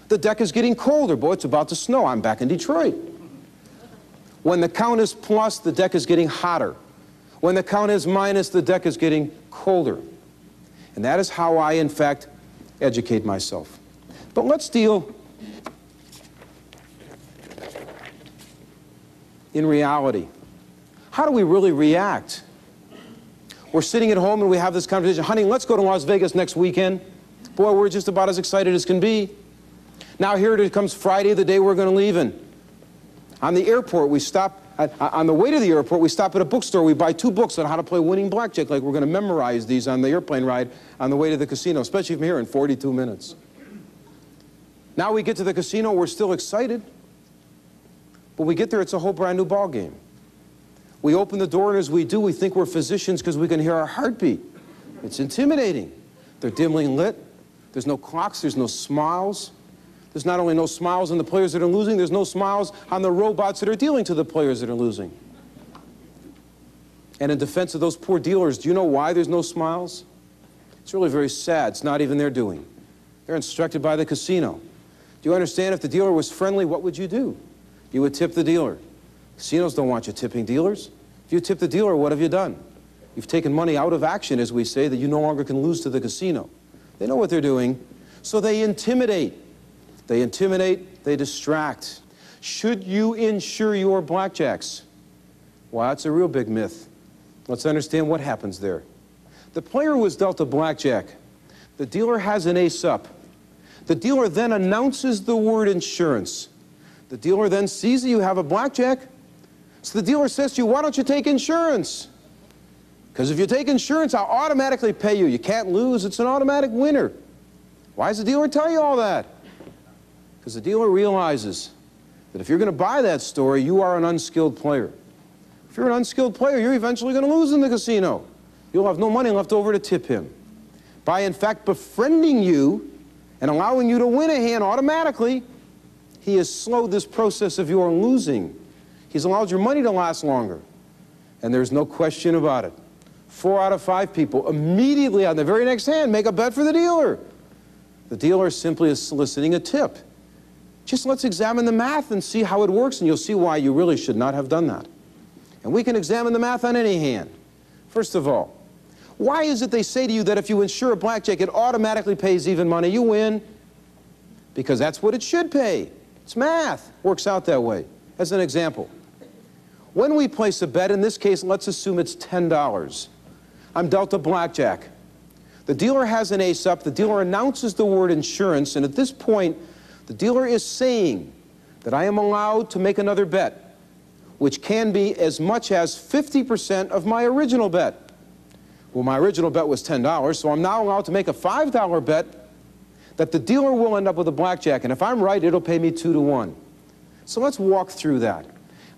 the deck is getting colder. Boy, it's about to snow. I'm back in Detroit. When the count is plus, the deck is getting hotter. When the count is minus, the deck is getting colder. And that is how I, in fact, educate myself. But let's deal in reality. How do we really react? We're sitting at home and we have this conversation. Honey, let's go to Las Vegas next weekend. Boy, we're just about as excited as can be. Now here it comes Friday, the day we're going to leave. And on the airport, we stop. On the way to the airport, we stop at a bookstore. We buy 2 books on how to play winning blackjack, like we're going to memorize these on the airplane ride on the way to the casino, especially from here in 42 minutes. Now we get to the casino, we're still excited. But we get there, it's a whole brand new ball game. We open the door, and as we do, we think we're physicians because we can hear our heartbeat. It's intimidating. They're dimly lit. There's no clocks. There's no smiles. There's not only no smiles on the players that are losing, there's no smiles on the robots that are dealing to the players that are losing. And in defense of those poor dealers, do you know why there's no smiles? It's really very sad. It's not even their doing. They're instructed by the casino. Do you understand, if the dealer was friendly, what would you do? You would tip the dealer. Casinos don't want you tipping dealers. If you tip the dealer, what have you done? You've taken money out of action, as we say, that you no longer can lose to the casino. They know what they're doing, so they intimidate. They intimidate, they distract. Should you insure your blackjacks? Well, that's a real big myth. Let's understand what happens there. The player was dealt a blackjack. The dealer has an ace up. The dealer then announces the word insurance. The dealer then sees that you have a blackjack. So the dealer says to you, why don't you take insurance? Because if you take insurance, I'll automatically pay you. You can't lose. It's an automatic winner. Why does the dealer tell you all that? Because the dealer realizes that if you're going to buy that story, you are an unskilled player. If you're an unskilled player, you're eventually going to lose in the casino. You'll have no money left over to tip him. By, in fact, befriending you and allowing you to win a hand automatically, he has slowed this process of your losing. He's allowed your money to last longer. And there's no question about it. 4 out of 5 people immediately on the very next hand make a bet for the dealer. The dealer simply is soliciting a tip. Just let's examine the math and see how it works, and you'll see why you really should not have done that. And we can examine the math on any hand. First of all, why is it they say to you that if you insure a blackjack, it automatically pays even money? You win. Because that's what it should pay. It's math. Works out that way. As an example, when we place a bet, in this case, let's assume it's $10. I'm dealt a blackjack. The dealer has an ace up. The dealer announces the word insurance, and at this point, the dealer is saying that I am allowed to make another bet, which can be as much as 50% of my original bet. Well, my original bet was $10, so I'm now allowed to make a $5 bet that the dealer will end up with a blackjack, and if I'm right, it'll pay me 2 to 1. So let's walk through that.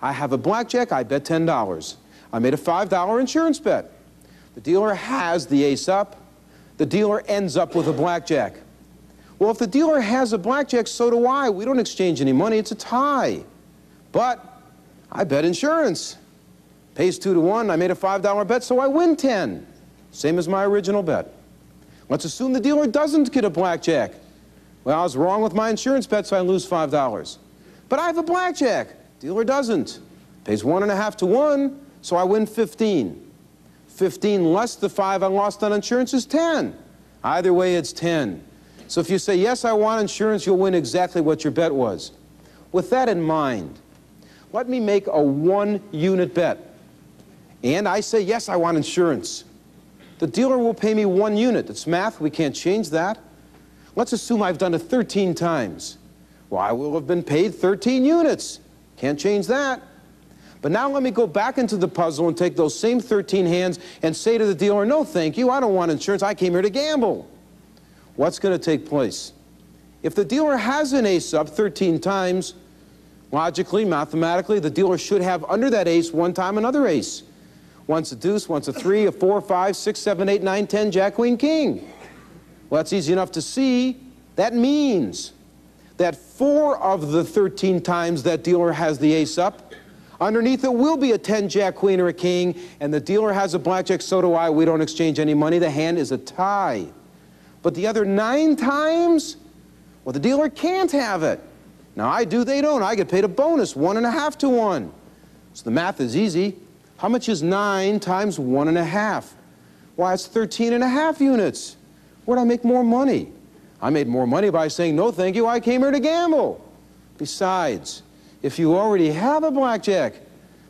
I have a blackjack, I bet $10. I made a $5 insurance bet. The dealer has the ace up. The dealer ends up with a blackjack. Well, if the dealer has a blackjack, so do I. We don't exchange any money. It's a tie. But I bet insurance. Pays 2 to 1. I made a $5 bet, so I win 10. Same as my original bet. Let's assume the dealer doesn't get a blackjack. Well, I was wrong with my insurance bet, so I lose $5. But I have a blackjack. Dealer doesn't. Pays 1.5 to 1, so I win 15. 15 less the 5 I lost on insurance is 10. Either way, it's 10. So if you say, yes, I want insurance, you'll win exactly what your bet was. With that in mind, let me make a 1-unit bet. And I say, yes, I want insurance. The dealer will pay me 1 unit. It's math. We can't change that. Let's assume I've done it 13 times. Well, I will have been paid 13 units. Can't change that. But now let me go back into the puzzle and take those same 13 hands and say to the dealer, no, thank you. I don't want insurance. I came here to gamble. What's going to take place? If the dealer has an ace up 13 times, logically, mathematically, the dealer should have under that ace 1 time another ace. Once a deuce, once a 3, a 4, 5, 6, 7, 8, 9, 10, jack, queen, king. Well, that's easy enough to see. That means that 4 of the 13 times that dealer has the ace up, underneath it will be a 10, jack, queen, or a king, and the dealer has a blackjack, so do I. We don't exchange any money. The hand is a tie. But the other 9 times, well, the dealer can't have it. Now, I do, they don't. I get paid a bonus, 1.5 to 1. So the math is easy. How much is 9 times 1.5? Why, it's 13.5 units. Where'd I make more money? I made more money by saying, no, thank you, I came here to gamble. Besides, if you already have a blackjack,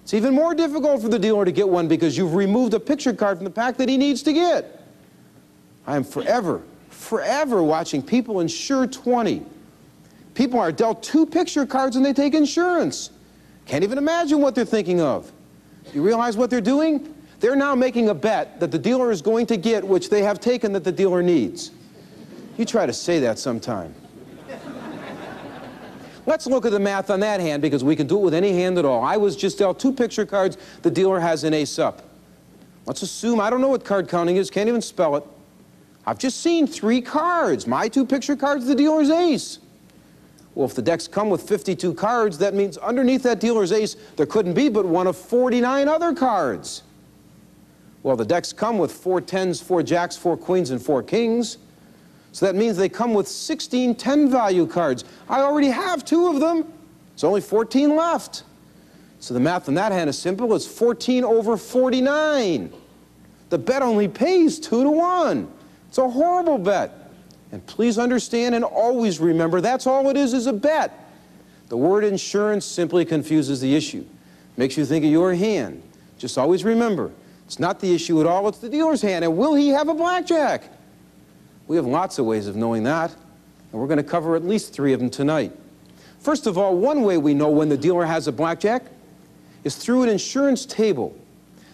it's even more difficult for the dealer to get one because you've removed a picture card from the pack that he needs to get. I am forever watching people insure 20. People are dealt 2 picture cards and they take insurance. Can't even imagine what they're thinking of. You realize what they're doing? They're now making a bet that the dealer is going to get which they have taken that the dealer needs. You try to say that sometime. Let's look at the math on that hand because we can do it with any hand at all. I was just dealt 2 picture cards. The dealer has an ace up. Let's assume, I don't know what card counting is, can't even spell it. I've just seen 3 cards. My 2 picture cards, the dealer's ace. Well, if the decks come with 52 cards, that means underneath that dealer's ace, there couldn't be but one of 49 other cards. Well, the decks come with 4 tens, 4 jacks, 4 queens, and 4 kings. So that means they come with 16 10-value cards. I already have 2 of them. There's only 14 left. So the math on that hand is simple. It's 14 over 49. The bet only pays 2 to 1. It's a horrible bet. And please understand and always remember, that's all it is a bet. The word insurance simply confuses the issue. Makes you think of your hand. Just always remember, it's not the issue at all, it's the dealer's hand. And will he have a blackjack? We have lots of ways of knowing that, and we're going to cover at least 3 of them tonight. First of all, one way we know when the dealer has a blackjack is through an insurance table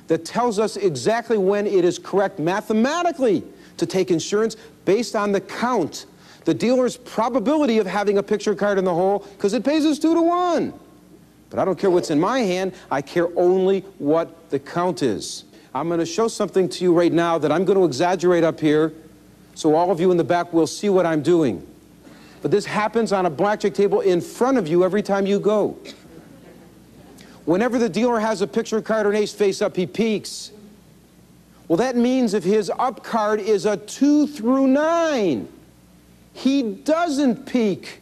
that tells us exactly when it is correct mathematically to take insurance based on the count, the dealer's probability of having a picture card in the hole, because it pays us 2 to 1. But I don't care what's in my hand, I care only what the count is. I'm going to show something to you right now that I'm going to exaggerate up here so all of you in the back will see what I'm doing. But this happens on a blackjack table in front of you every time you go. Whenever the dealer has a picture card or an ace face up, he peeks. Well, that means if his up card is a 2 through 9, he doesn't peek.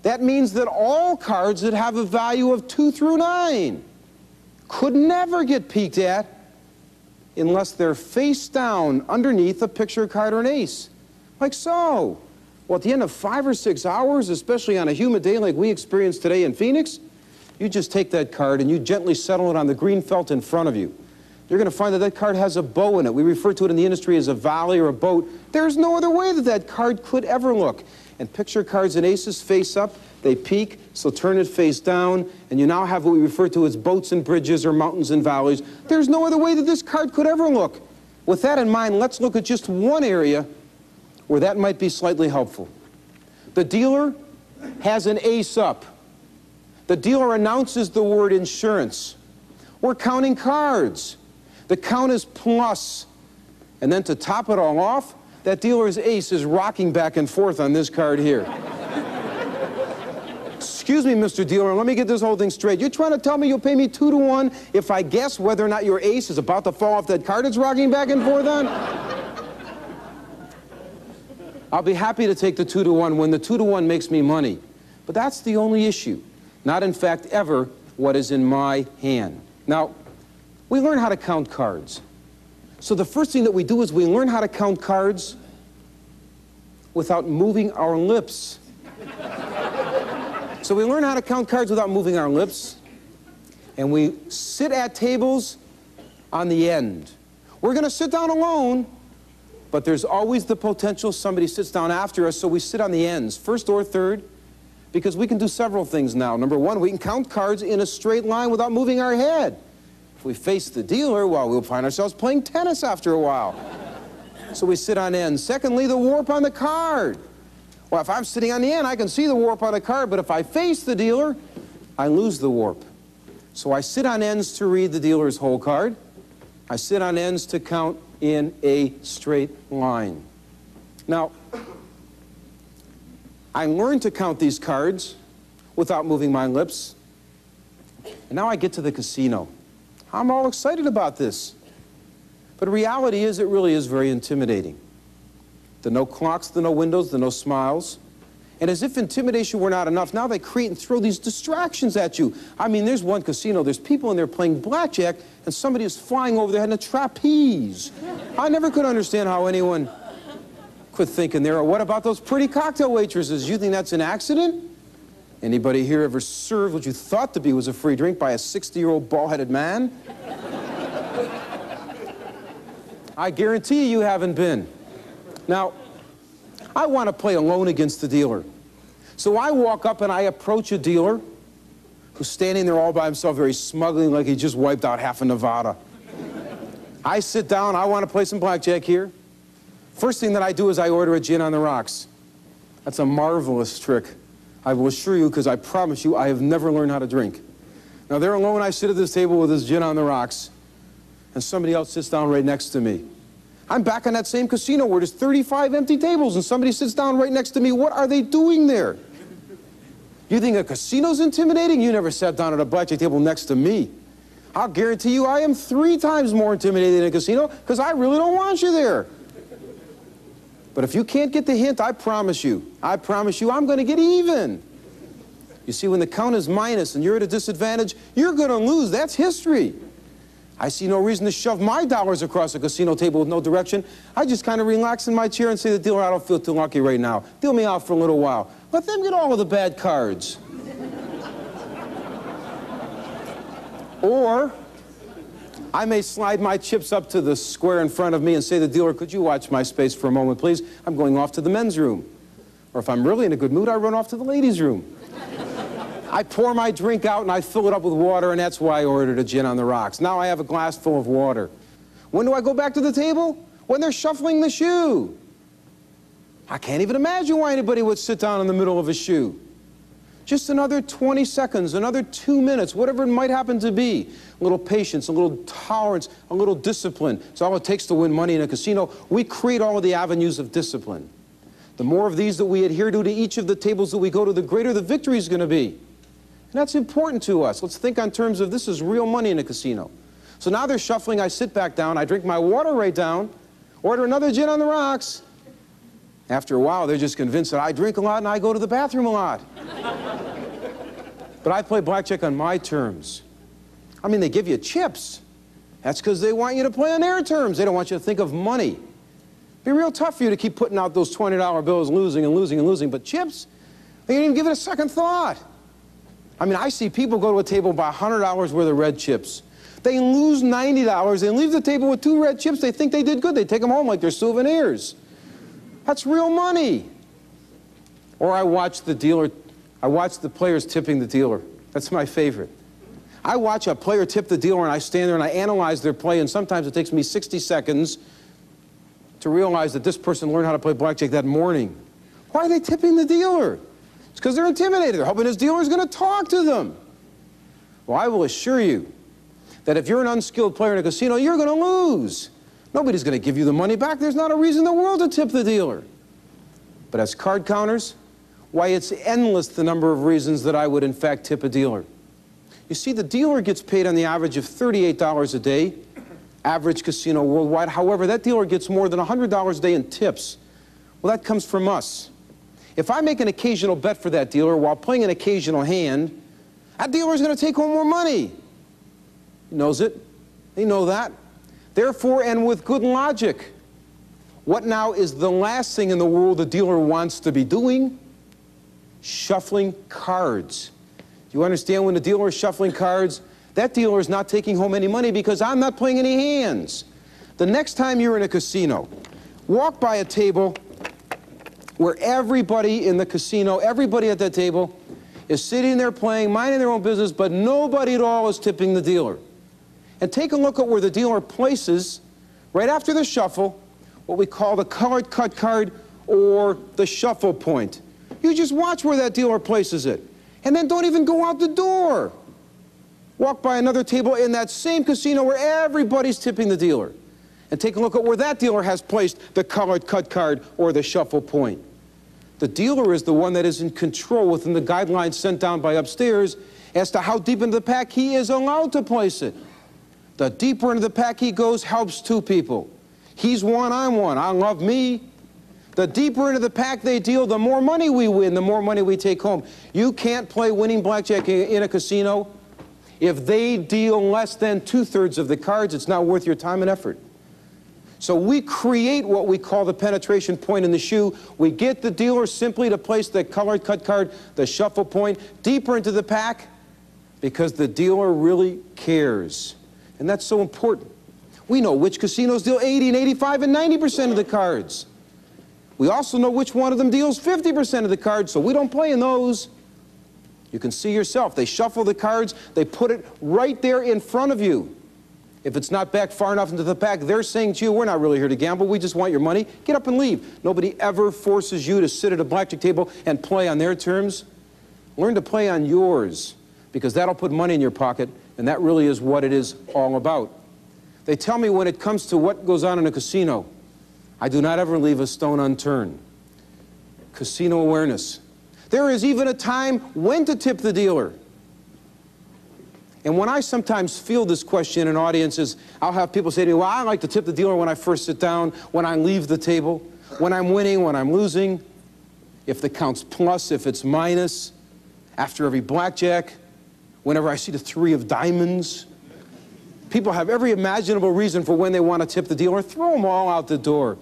That means that all cards that have a value of 2 through 9 could never get peeked at unless they're face down underneath a picture card or an ace, like so. Well, at the end of 5 or 6 hours, especially on a humid day like we experienced today in Phoenix, you just take that card and you gently settle it on the green felt in front of you. You're going to find that that card has a bow in it. We refer to it in the industry as a volley or a boat. There's no other way that that card could ever look. And picture cards and aces face up, they peak, so turn it face down, and you now have what we refer to as boats and bridges or mountains and valleys. There's no other way that this card could ever look. With that in mind, let's look at just one area where that might be slightly helpful. The dealer has an ace up. The dealer announces the word insurance. We're counting cards. The count is plus. And then to top it all off, that dealer's ace is rocking back and forth on this card here. Excuse me, Mr. Dealer, let me get this whole thing straight. You're trying to tell me you'll pay me 2 to 1 if I guess whether or not your ace is about to fall off that card it's rocking back and forth on? I'll be happy to take the 2 to 1 when the 2 to 1 makes me money. But that's the only issue. Not, in fact, ever what is in my hand. Now, we learn how to count cards. So the first thing that we do is we learn how to count cards without moving our lips. So we learn how to count cards without moving our lips, and we sit at tables on the end. We're going to sit down alone, but there's always the potential somebody sits down after us, so we sit on the ends, first or third, because we can do several things now. Number one, we can count cards in a straight line without moving our head. If we face the dealer, well, we'll find ourselves playing tennis after a while. So we sit on ends. Secondly, the warp on the card. Well, if I'm sitting on the end, I can see the warp on the card, but if I face the dealer, I lose the warp. So I sit on ends to read the dealer's whole card. I sit on ends to count in a straight line. Now, I learned to count these cards without moving my lips, and now I get to the casino. I'm all excited about this. But the reality is, it really is very intimidating. The no clocks, the no windows, the no smiles. And as if intimidation were not enough, now they create and throw these distractions at you. I mean, there's one casino, there's people in there playing blackjack, and somebody is flying over their head in a trapeze. I never could understand how anyone could think in there. Or what about those pretty cocktail waitresses? You think that's an accident? Anybody here ever served what you thought to be was a free drink by a 60-year-old bald-headed man? I guarantee you haven't been. Now, I want to play alone against the dealer. So I walk up and I approach a dealer who's standing there all by himself, very smugly, like he just wiped out half of Nevada. I sit down, I want to play some blackjack here. First thing that I do is I order a gin on the rocks. That's a marvelous trick. I will assure you, because I promise you, I have never learned how to drink. Now, there alone, I sit at this table with this gin on the rocks, and somebody else sits down right next to me. I'm back on that same casino where there's 35 empty tables, and somebody sits down right next to me. What are they doing there? You think a casino's intimidating? You never sat down at a blackjack table next to me. I'll guarantee you I am 3 times more intimidated in a casino, because I really don't want you there. But if you can't get the hint, I promise you, I'm going to get even. You see, when the count is minus and you're at a disadvantage, you're going to lose. That's history. I see no reason to shove my dollars across a casino table with no direction. I just kind of relax in my chair and say to the dealer, I don't feel too lucky right now. Deal me out for a little while. Let them get all of the bad cards. Or I may slide my chips up to the square in front of me and say to the dealer, could you watch my space for a moment, please? I'm going off to the men's room. Or if I'm really in a good mood, I run off to the ladies' room. I pour my drink out and I fill it up with water, and that's why I ordered a gin on the rocks. Now I have a glass full of water. When do I go back to the table? When they're shuffling the shoe. I can't even imagine why anybody would sit down in the middle of a shoe. Just another 20 seconds, another 2 minutes, whatever it might happen to be. A little patience, a little tolerance, a little discipline. It's all it takes to win money in a casino. We create all of the avenues of discipline. The more of these that we adhere to each of the tables that we go to, the greater the victory is going to be. And that's important to us. Let's think on terms of this is real money in a casino. So now they're shuffling, I sit back down, I drink my water right down, order another gin on the rocks. After a while, they're just convinced that I drink a lot and I go to the bathroom a lot. But I play blackjack on my terms. I mean, they give you chips. That's because they want you to play on their terms. They don't want you to think of money. It'd be real tough for you to keep putting out those $20 bills, losing and losing and losing. But chips, they didn't even give it a second thought. I mean, I see people go to a table and buy $100 worth of red chips. They lose $90. They leave the table with 2 red chips. They think they did good. They take them home like they're souvenirs. That's real money. Or I watch the players tipping the dealer. That's my favorite. I watch a player tip the dealer, and I stand there and I analyze their play, and sometimes it takes me 60 seconds to realize that this person learned how to play blackjack that morning. Why are they tipping the dealer? It's because they're intimidated. They're hoping his dealer is going to talk to them. Well, I will assure you that if you're an unskilled player in a casino, you're going to lose. Nobody's going to give you the money back. There's not a reason in the world to tip the dealer. But as card counters, why, it's endless the number of reasons that I would, in fact, tip a dealer. You see, the dealer gets paid on the average of $38 a day, average casino worldwide. However, that dealer gets more than $100 a day in tips. Well, that comes from us. If I make an occasional bet for that dealer while playing an occasional hand, that dealer is going to take home more money. He knows it. They know that. Therefore, and with good logic, what now is the last thing in the world the dealer wants to be doing? Shuffling cards. Do you understand, when the dealer is shuffling cards, that dealer is not taking home any money because I'm not playing any hands. The next time you're in a casino, walk by a table where everybody in the casino, everybody at that table is sitting there playing, minding their own business, but nobody at all is tipping the dealer. And take a look at where the dealer places, right after the shuffle, what we call the colored cut card or the shuffle point. You just watch where that dealer places it. And then don't even go out the door. Walk by another table in that same casino where everybody's tipping the dealer. And take a look at where that dealer has placed the colored cut card or the shuffle point. The dealer is the one that is in control within the guidelines sent down by upstairs as to how deep into the pack he is allowed to place it. The deeper into the pack he goes helps two people. He's one, I'm one. I love me. The deeper into the pack they deal, the more money we win, the more money we take home. You can't play winning blackjack in a casino if they deal less than 2/3 of the cards. It's not worth your time and effort. So we create what we call the penetration point in the shoe. We get the dealer simply to place the colored cut card, the shuffle point, deeper into the pack because the dealer really cares. And that's so important. We know which casinos deal 80 and 85 and 90% of the cards. We also know which one of them deals 50% of the cards, so we don't play in those. You can see yourself. They shuffle the cards. They put it right there in front of you. If it's not back far enough into the pack, they're saying to you, we're not really here to gamble. We just want your money. Get up and leave. Nobody ever forces you to sit at a blackjack table and play on their terms. Learn to play on yours, because that'll put money in your pocket, and that really is what it is all about. They tell me when it comes to what goes on in a casino, I do not ever leave a stone unturned. Casino awareness. There is even a time when to tip the dealer. And when I sometimes field this question in audiences, I'll have people say to me, well, I like to tip the dealer when I first sit down, when I leave the table, when I'm winning, when I'm losing, if the count's plus, if it's minus, after every blackjack, whenever I see the 3 of diamonds. People have every imaginable reason for when they want to tip the dealer. Throw them all out the door.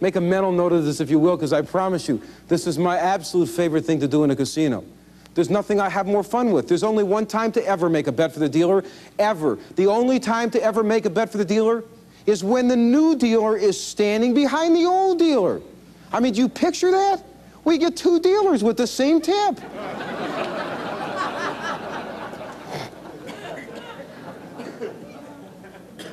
Make a mental note of this if you will, because I promise you, this is my absolute favorite thing to do in a casino. There's nothing I have more fun with. There's only one time to ever make a bet for the dealer, ever. The only time to ever make a bet for the dealer is when the new dealer is standing behind the old dealer. I mean, do you picture that? We get 2 dealers with the same tip.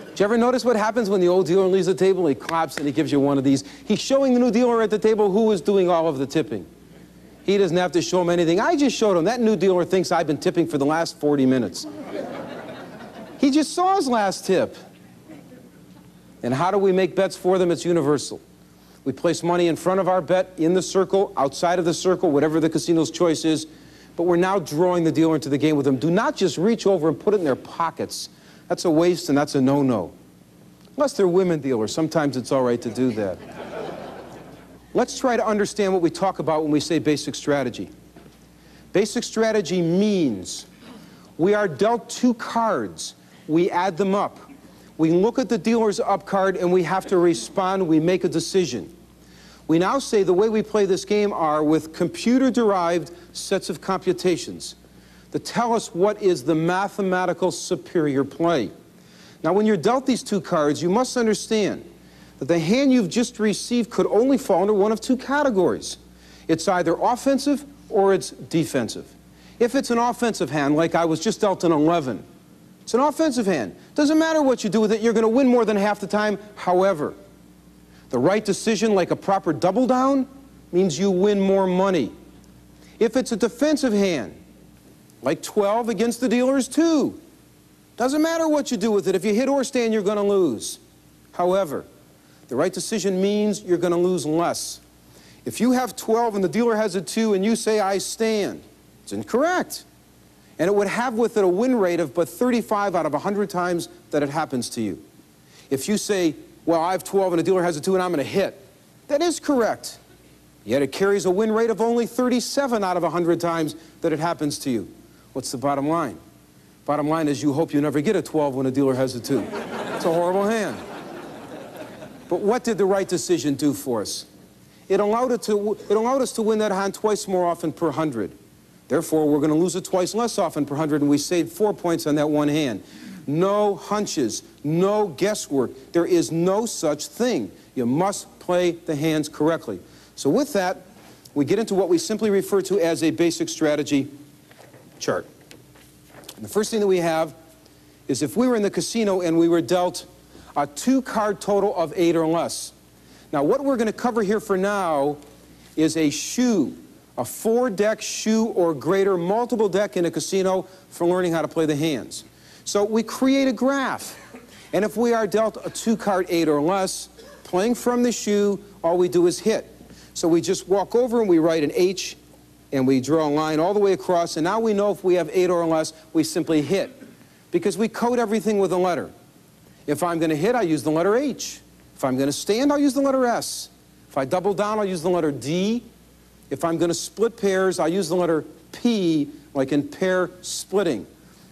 Did you ever notice what happens when the old dealer leaves the table? He claps and he gives you one of these. He's showing the new dealer at the table who is doing all of the tipping. He doesn't have to show him anything. I just showed him. That new dealer thinks I've been tipping for the last 40 minutes. He just saw his last tip. And how do we make bets for them? It's universal. We place money in front of our bet, in the circle, outside of the circle, whatever the casino's choice is. But we're now drawing the dealer into the game with them. Do not just reach over and put it in their pockets. That's a waste and that's a no-no. Unless they're women dealers, sometimes it's all right to do that. Let's try to understand what we talk about when we say basic strategy. Basic strategy means we are dealt 2 cards. We add them up. We look at the dealer's up card and we have to respond. We make a decision. We now say the way we play this game are with computer-derived sets of computations that tell us what is the mathematical superior play. Now, when you're dealt these 2 cards, you must understand that the hand you've just received could only fall under one of 2 categories. It's either offensive or it's defensive. If it's an offensive hand, like I was just dealt an 11, it's an offensive hand. Doesn't matter what you do with it, you're going to win more than half the time. However, the right decision, like a proper double down, means you win more money. If it's a defensive hand, like 12 against the dealer is 2. Doesn't matter what you do with it. If you hit or stand, you're going to lose. However, the right decision means you're going to lose less. If you have 12 and the dealer has a 2 and you say, I stand, it's incorrect. And it would have with it a win rate of but 35 out of 100 times that it happens to you. If you say, well, I have 12 and the dealer has a 2 and I'm going to hit, that is correct. Yet it carries a win rate of only 37 out of 100 times that it happens to you. What's the bottom line? Bottom line is you hope you never get a 12 when a dealer has a 2. It's a horrible hand. But what did the right decision do for us? It allowed us to win that hand twice more often per 100. Therefore, we're going to lose it twice less often per 100, and we saved 4 points on that one hand. No hunches, no guesswork. There is no such thing. You must play the hands correctly. So with that, we get into what we simply refer to as a basic strategy chart. And the first thing that we have is if we were in the casino and we were dealt a 2-card total of 8 or less. Now, what we're going to cover here for now is a shoe, a 4-deck shoe or greater multiple deck in a casino for learning how to play the hands. So we create a graph. And if we are dealt a 2-card 8 or less, playing from the shoe, all we do is hit. So we just walk over and we write an H and we draw a line all the way across, and now we know if we have 8 or less, we simply hit. Because we code everything with a letter. If I'm going to hit, I use the letter H. If I'm going to stand, I'll use the letter S. If I double down, I'll use the letter D. If I'm going to split pairs, I'll use the letter P, like in pair splitting.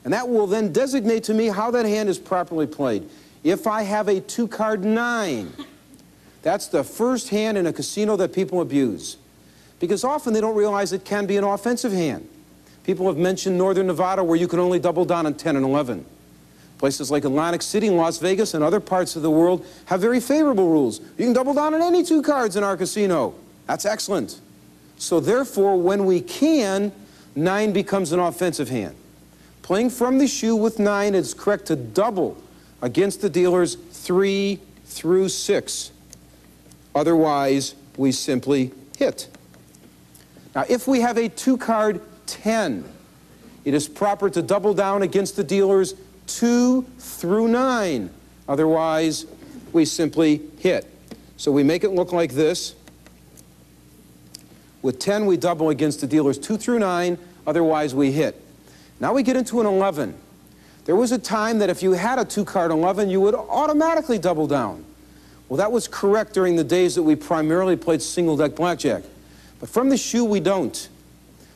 And that will then designate to me how that hand is properly played. If I have a 2-card 9, that's the first hand in a casino that people abuse. Because often they don't realize it can be an offensive hand. People have mentioned Northern Nevada where you can only double down on 10 and 11. Places like Atlantic City and Las Vegas and other parts of the world have very favorable rules. You can double down on any 2 cards in our casino. That's excellent. So therefore, when we can, 9 becomes an offensive hand. Playing from the shoe with 9, it's correct to double against the dealers 3 through 6. Otherwise, we simply hit. Now, if we have a 2-card 10, it is proper to double down against the dealers 2 through 9. Otherwise, we simply hit. So we make it look like this. With 10, we double against the dealers 2 through 9. Otherwise, we hit. Now we get into an 11. There was a time that if you had a 2-card 11, you would automatically double down. Well, that was correct during the days that we primarily played single-deck blackjack. But from the shoe, we don't.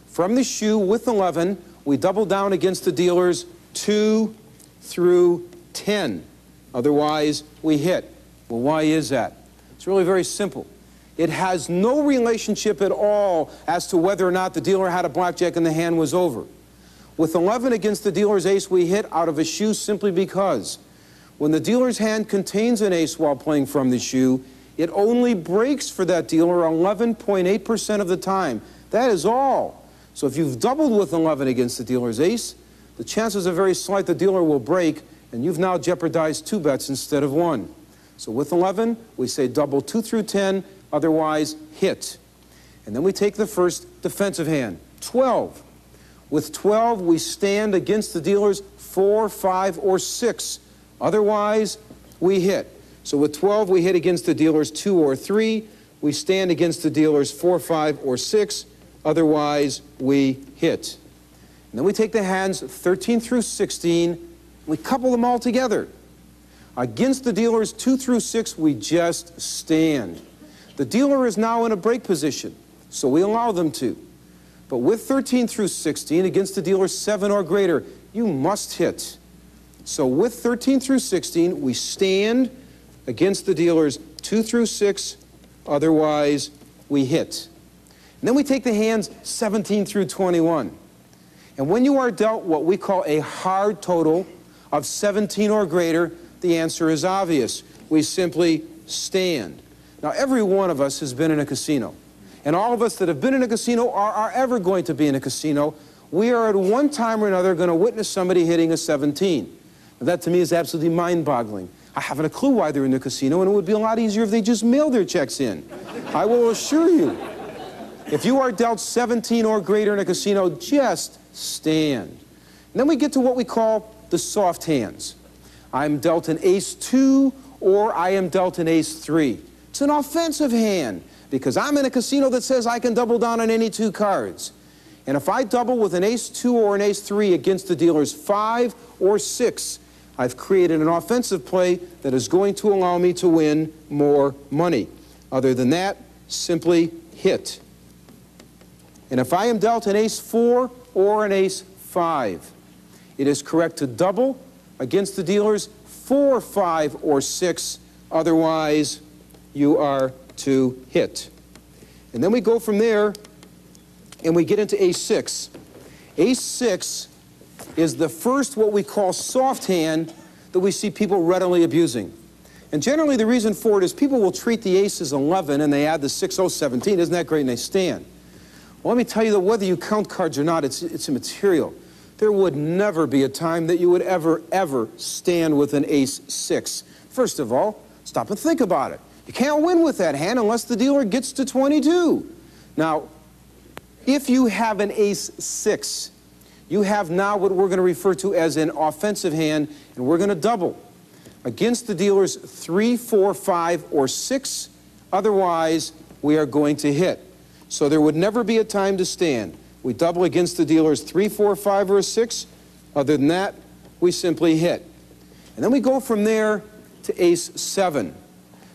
From the shoe with 11, we double down against the dealers 2 through 10. Otherwise, we hit. Well, why is that? It's really very simple. It has no relationship at all as to whether or not the dealer had a blackjack and the hand was over. With 11 against the dealer's ace, we hit out of a shoe simply because when the dealer's hand contains an ace while playing from the shoe, it only breaks for that dealer 11.8% of the time. That is all. So if you've doubled with 11 against the dealer's ace, the chances are very slight the dealer will break, and you've now jeopardized 2 bets instead of 1. So with 11, we say double 2 through 10, otherwise hit. And then we take the first defensive hand, 12. With 12, we stand against the dealers 4, 5, or 6. Otherwise, we hit. So with 12, we hit against the dealers 2 or 3. We stand against the dealers 4, 5, or 6. Otherwise, we hit. And then we take the hands 13 through 16. We couple them all together. Against the dealers 2 through 6, we just stand. The dealer is now in a break position, so we allow them to. But with 13 through 16, against the dealers 7 or greater, you must hit. So with 13 through 16, we stand against the dealers 2 through 6, otherwise we hit. And then we take the hands 17 through 21. And when you are dealt what we call a hard total of 17 or greater, the answer is obvious. We simply stand. Now, every one of us has been in a casino. And all of us that have been in a casino or are ever going to be in a casino, we are at one time or another going to witness somebody hitting a 17. Now, that to me is absolutely mind-boggling. I haven't a clue why they're in the casino, and it would be a lot easier if they just mailed their checks in. I will assure you, if you are dealt 17 or greater in a casino, just stand. And then we get to what we call the soft hands. I'm dealt an ace-2 or I am dealt an ace-3. It's an offensive hand because I'm in a casino that says I can double down on any 2 cards. And if I double with an ace-2 or an ace-3 against the dealer's 5 or 6, I've created an offensive play that is going to allow me to win more money. Other than that, simply hit. And if I am dealt an ace-4 or an ace-5, it is correct to double against the dealer's 4, 5, or 6. Otherwise, you are to hit. And then we go from there and we get into ace-6. Ace-6 is the first what we call soft hand that we see people readily abusing. And generally the reason for it is people will treat the ace as 11 and they add the 6, 0, 17. Isn't that great? And they stand. Well, let me tell you that whether you count cards or not, it's immaterial. There would never be a time that you would ever stand with an ace-6. First of all, stop and think about it. You can't win with that hand unless the dealer gets to 22. Now, if you have an ace-6, you have now what we're going to refer to as an offensive hand, and we're going to double against the dealer's 3, 4, 5, or 6. Otherwise, we are going to hit. So there would never be a time to stand. We double against the dealer's 3, 4, 5, or 6. Other than that, we simply hit. And then we go from there to ace-7.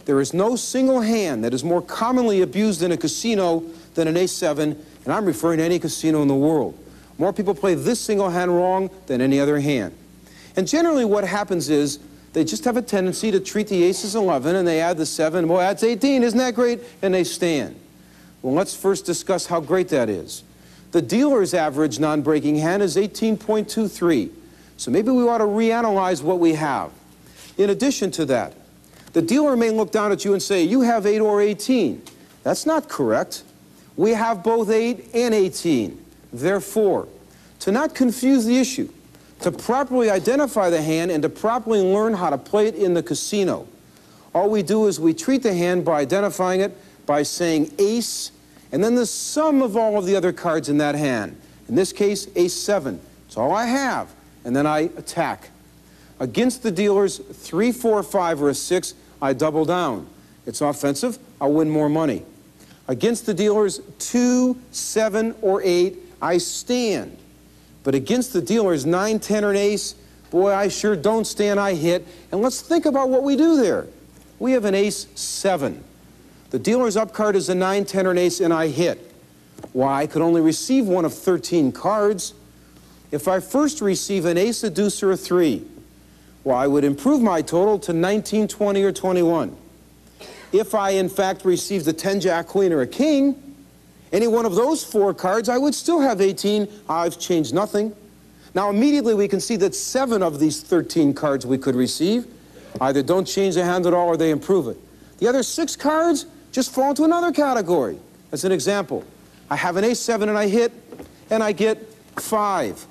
There is no single hand that is more commonly abused in a casino than an ace-7, and I'm referring to any casino in the world. More people play this single hand wrong than any other hand. And generally what happens is they just have a tendency to treat the ace as 11 and they add the 7. Boy, that's 18, isn't that great? And they stand. Well, let's first discuss how great that is. The dealer's average non-breaking hand is 18.23. So maybe we ought to reanalyze what we have. In addition to that, the dealer may look down at you and say, you have 8 or 18. That's not correct. We have both 8 and 18. Therefore, to not confuse the issue, to properly identify the hand and to properly learn how to play it in the casino, all we do is we treat the hand by identifying it by saying ace, and then the sum of all of the other cards in that hand. In this case, ace-7. It's all I have. And then I attack. Against the dealer's 3, 4, 5, or a 6, I double down. It's offensive. I'll win more money. Against the dealer's 2, 7, or 8, I stand. But against the dealer's 9, 10, or an ace, boy, I sure don't stand, I hit. And let's think about what we do there. We have an ace-7. The dealer's up card is a 9, 10, or an ace, and I hit. Why? I could only receive one of 13 cards. If I first receive an ace, a deuce, or a 3, well, I would improve my total to 19, 20, or 21. If I, in fact, received a 10, jack, queen, or a king, any one of those 4 cards, I would still have 18. I've changed nothing. Now, immediately we can see that 7 of these 13 cards we could receive either don't change the hand at all or they improve it. The other 6 cards just fall into another category. As an example, I have an ace-7 and I hit, and I get 5.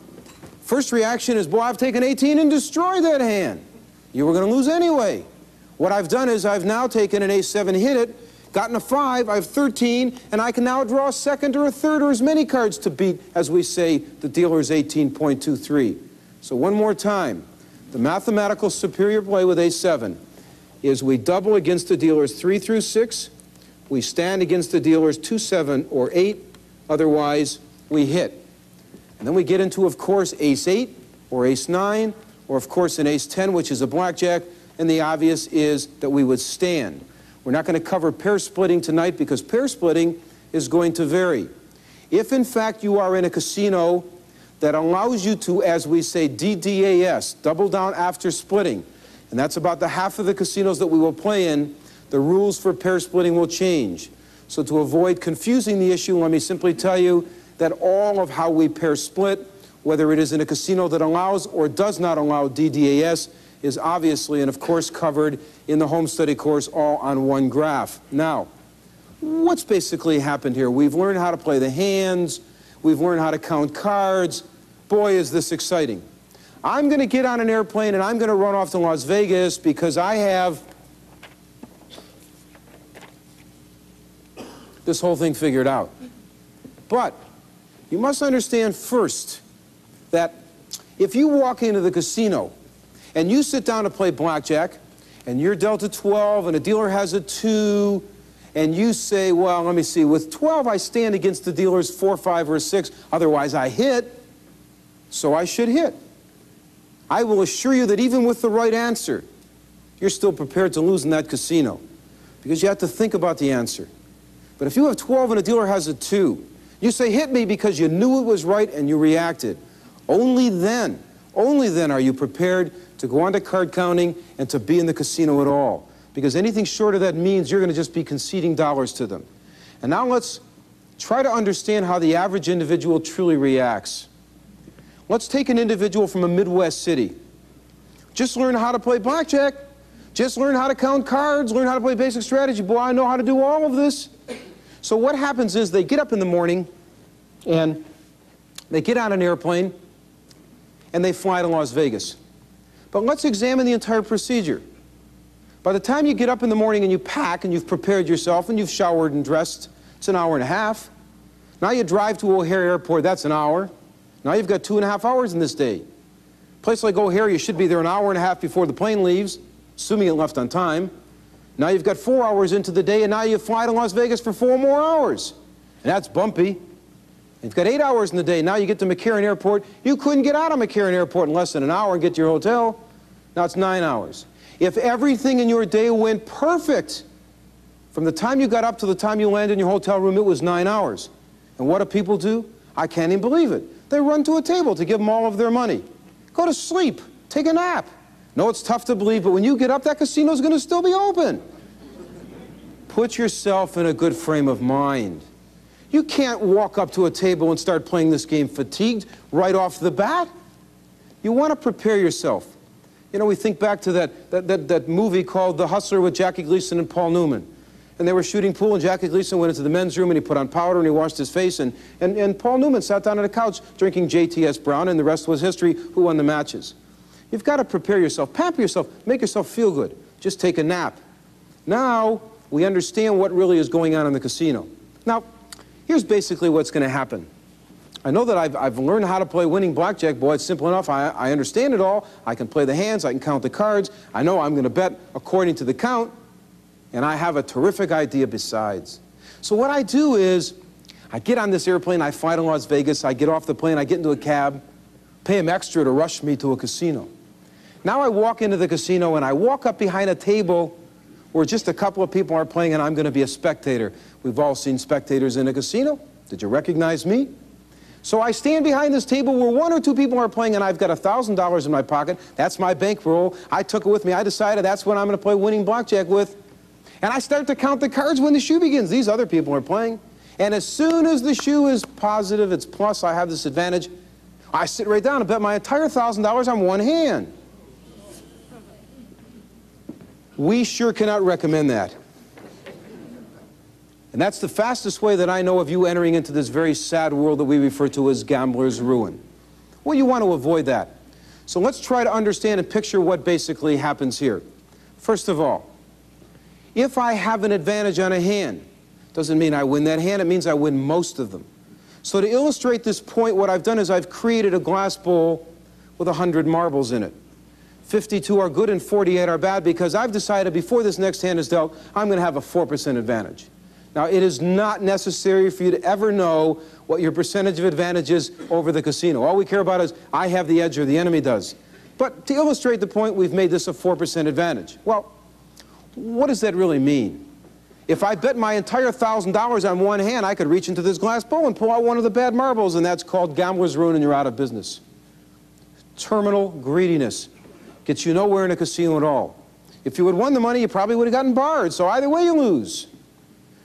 First reaction is, boy, I've taken 18 and destroyed that hand. You were going to lose anyway. What I've done is I've now taken an ace-7, hit it, gotten a 5, I have 13, and I can now draw a second or a third or as many cards to beat, as we say, the dealer's 18.23. So one more time, the mathematical superior play with ace-7 is we double against the dealer's 3 through 6, we stand against the dealer's 2, 7, or 8, otherwise we hit. And then we get into, of course, ace-8 or ace-9, or of course an ace-10, which is a blackjack, and the obvious is that we would stand. We're not going to cover pair splitting tonight because pair splitting is going to vary. If, in fact, you are in a casino that allows you to, as we say, DDAS, double down after splitting, and that's about the half of the casinos that we will play in, the rules for pair splitting will change. So to avoid confusing the issue, let me simply tell you that all of how we pair split, whether it is in a casino that allows or does not allow DDAS, is obviously and of course covered in the home study course all on one graph. Now, what's basically happened here? We've learned how to play the hands, we've learned how to count cards. Boy, is this exciting. I'm going to get on an airplane and I'm going to run off to Las Vegas because I have this whole thing figured out. But you must understand first that If you walk into the casino and you sit down to play blackjack and you're dealt a 12 and a dealer has a 2, and you say, well, let me see, with 12 I stand against the dealer's 4, 5, or 6, otherwise I hit, so I should hit. I will assure you that even with the right answer, you're still prepared to lose in that casino because you have to think about the answer. But if you have 12 and a dealer has a 2, you say, hit me because you knew it was right and you reacted. Only then are you prepared to go on to card counting and to be in the casino at all. Because anything short of that means you're going to just be conceding dollars to them. And now let's try to understand how the average individual truly reacts. Let's take an individual from a Midwest city. Just learn how to play blackjack. Just learn how to count cards, learn how to play basic strategy. Boy, I know how to do all of this. So what happens is they get up in the morning and they get on an airplane and they fly to Las Vegas. But let's examine the entire procedure. By the time you get up in the morning and you pack and you've prepared yourself and you've showered and dressed, it's an hour and a half. Now you drive to O'Hare Airport, that's an hour. Now you've got 2.5 hours in this day. Place like O'Hare, you should be there an hour and a half before the plane leaves, assuming it left on time. Now you've got 4 hours into the day, and now you fly to Las Vegas for 4 more hours. And that's bumpy. You've got 8 hours in the day. Now you get to McCarran Airport. You couldn't get out of McCarran Airport in less than an hour and get to your hotel. Now it's 9 hours. If everything in your day went perfect, from the time you got up to the time you landed in your hotel room, it was 9 hours. And what do people do? I can't even believe it. They run to a table to give them all of their money. Go to sleep. Take a nap. No, it's tough to believe, but when you get up, that casino's going to still be open. Put yourself in a good frame of mind. You can't walk up to a table and start playing this game fatigued right off the bat. You want to prepare yourself. You know, we think back to that movie called The Hustler with Jackie Gleason and Paul Newman. And they were shooting pool, and Jackie Gleason went into the men's room, and he put on powder, and he washed his face, and Paul Newman sat down on a couch drinking JTS Brown, and the rest was history, who won the matches. You've got to prepare yourself, pamper yourself, make yourself feel good. Just take a nap. Now, we understand what really is going on in the casino. Now, here's basically what's going to happen. I know that I've learned how to play winning blackjack. Boy, it's simple enough. I understand it all. I can play the hands. I can count the cards. I know I'm going to bet according to the count. And I have a terrific idea besides. So what I do is I get on this airplane. I fly to Las Vegas. I get off the plane. I get into a cab, pay them extra to rush me to a casino. Now I walk into the casino, and I walk up behind a table where just a couple of people are playing, and I'm going to be a spectator. We've all seen spectators in a casino. Did you recognize me? So I stand behind this table where 1 or 2 people are playing, and I've got $1,000 in my pocket. That's my bankroll. I took it with me. I decided that's what I'm going to play winning blackjack with. And I start to count the cards when the shoe begins. These other people are playing. And as soon as the shoe is positive, it's plus, I have this advantage, I sit right down and bet my entire $1,000 on one hand. We sure cannot recommend that. And that's the fastest way that I know of you entering into this very sad world that we refer to as gambler's ruin. Well, you want to avoid that. So let's try to understand and picture what basically happens here. First of all, if I have an advantage on a hand, doesn't mean I win that hand, it means I win most of them. So to illustrate this point, what I've done is I've created a glass bowl with 100 marbles in it. 52 are good and 48 are bad because I've decided before this next hand is dealt, I'm going to have a 4% advantage. Now, it is not necessary for you to ever know what your percentage of advantage is over the casino. All we care about is I have the edge or the enemy does. But to illustrate the point, we've made this a 4% advantage. Well, what does that really mean? If I bet my entire $1,000 on one hand, I could reach into this glass bowl and pull out one of the bad marbles, and that's called gambler's ruin, and you're out of business. Terminal greediness gets you nowhere in a casino at all. If you had won the money, you probably would have gotten barred, so either way you lose.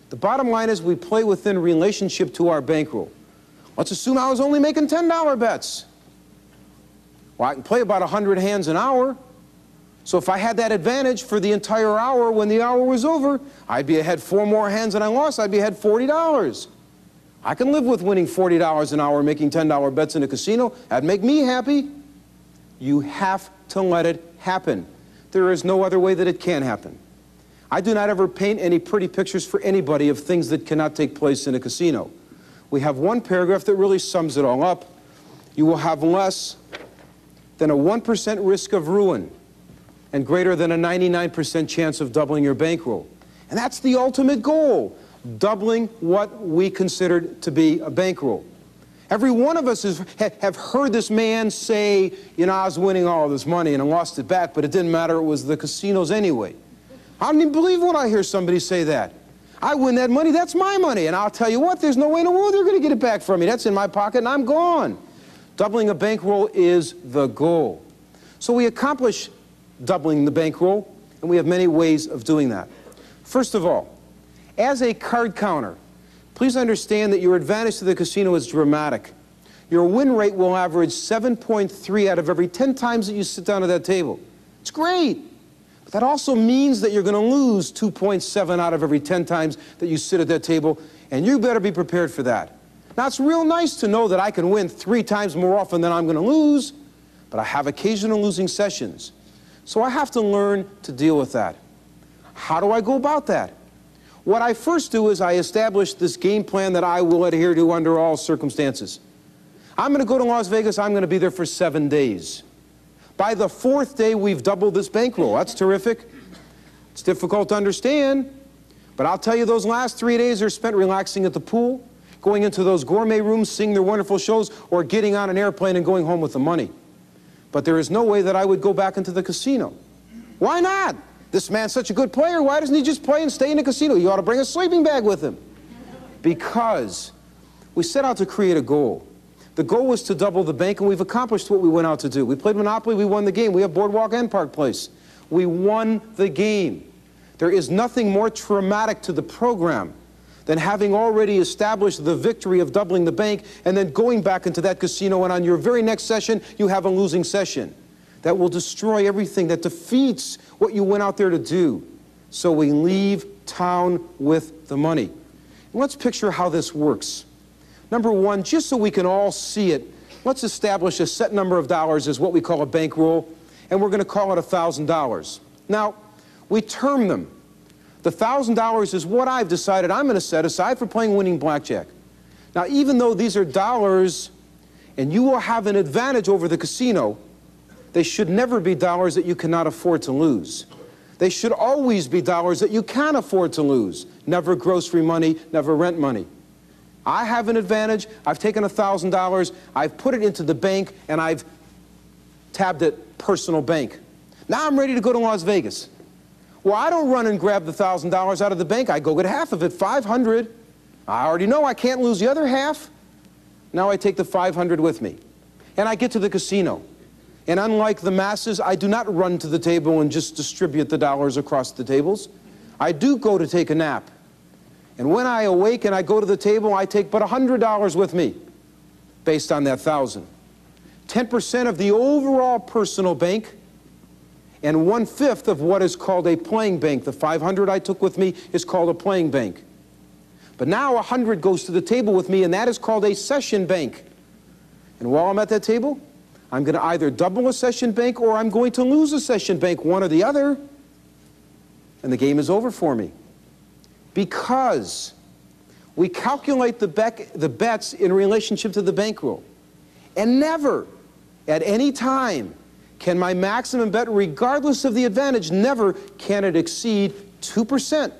The bottom line is we play within relationship to our bankroll. Let's assume I was only making $10 bets. Well, I can play about 100 hands an hour. So if I had that advantage for the entire hour, when the hour was over, I'd be ahead 4 more hands and I lost, I'd be ahead $40. I can live with winning $40 an hour, making $10 bets in a casino. That'd make me happy. You have to let it happen. There is no other way that it can happen. I do not ever paint any pretty pictures for anybody of things that cannot take place in a casino. We have one paragraph that really sums it all up. You will have less than a 1% risk of ruin and greater than a 99% chance of doubling your bankroll. And that's the ultimate goal, doubling what we considered to be a bankroll. Every one of us have heard this man say, you know, I was winning all of this money and I lost it back, but it didn't matter, it was the casinos anyway. I don't even believe when I hear somebody say that. I win that money, that's my money, and I'll tell you what, there's no way in the world they're going to get it back from me. That's in my pocket and I'm gone. Doubling a bankroll is the goal. So we accomplish doubling the bankroll, and we have many ways of doing that. First of all, as a card counter, please understand that your advantage to the casino is dramatic. Your win rate will average 7.3 out of every 10 times that you sit down at that table. It's great. But that also means that you're going to lose 2.7 out of every 10 times that you sit at that table, and you better be prepared for that. Now, it's real nice to know that I can win 3 times more often than I'm going to lose, but I have occasional losing sessions. So I have to learn to deal with that. How do I go about that? What I first do is I establish this game plan that I will adhere to under all circumstances. I'm going to go to Las Vegas. I'm going to be there for 7 days. By the 4th day, we've doubled this bankroll. That's terrific. It's difficult to understand, but I'll tell you, those last 3 days are spent relaxing at the pool, going into those gourmet rooms, seeing their wonderful shows, or getting on an airplane and going home with the money. But there is no way that I would go back into the casino. Why not? This man's such a good player. Why doesn't he just play and stay in the casino? You ought to bring a sleeping bag with him. Because we set out to create a goal. The goal was to double the bank, and we've accomplished what we went out to do. We played Monopoly, we won the game. We have Boardwalk and Park Place. We won the game. There is nothing more traumatic to the program than having already established the victory of doubling the bank and then going back into that casino, and on your very next session, you have a losing session. That will destroy everything, that defeats what you went out there to do. So we leave town with the money. And let's picture how this works. Number one, just so we can all see it, let's establish a set number of dollars as what we call a bankroll, and we're going to call it $1,000. Now, we term them. The $1,000 is what I've decided I'm going to set aside for playing winning blackjack. Now, even though these are dollars and you will have an advantage over the casino, they should never be dollars that you cannot afford to lose. They should always be dollars that you can afford to lose. Never grocery money, never rent money. I have an advantage. I've taken $1,000, I've put it into the bank, and I've tabbed it personal bank. Now I'm ready to go to Las Vegas. Well, I don't run and grab the $1,000 out of the bank. I go get half of it, $500. I already know I can't lose the other half. Now I take the $500 with me. And I get to the casino. And unlike the masses, I do not run to the table and just distribute the dollars across the tables. I do go to take a nap. And when I awake and I go to the table, I take but $100 with me, based on that $1,000. 10% of the overall personal bank, and 1/5 of what is called a playing bank. The $500 I took with me is called a playing bank. But now $100 goes to the table with me, and that is called a session bank. And while I'm at that table, I'm going to either double a session bank or I'm going to lose a session bank, one or the other, and the game is over for me. Because we calculate the bets in relationship to the bankroll. And never, at any time, can my maximum bet, regardless of the advantage, never can it exceed 2%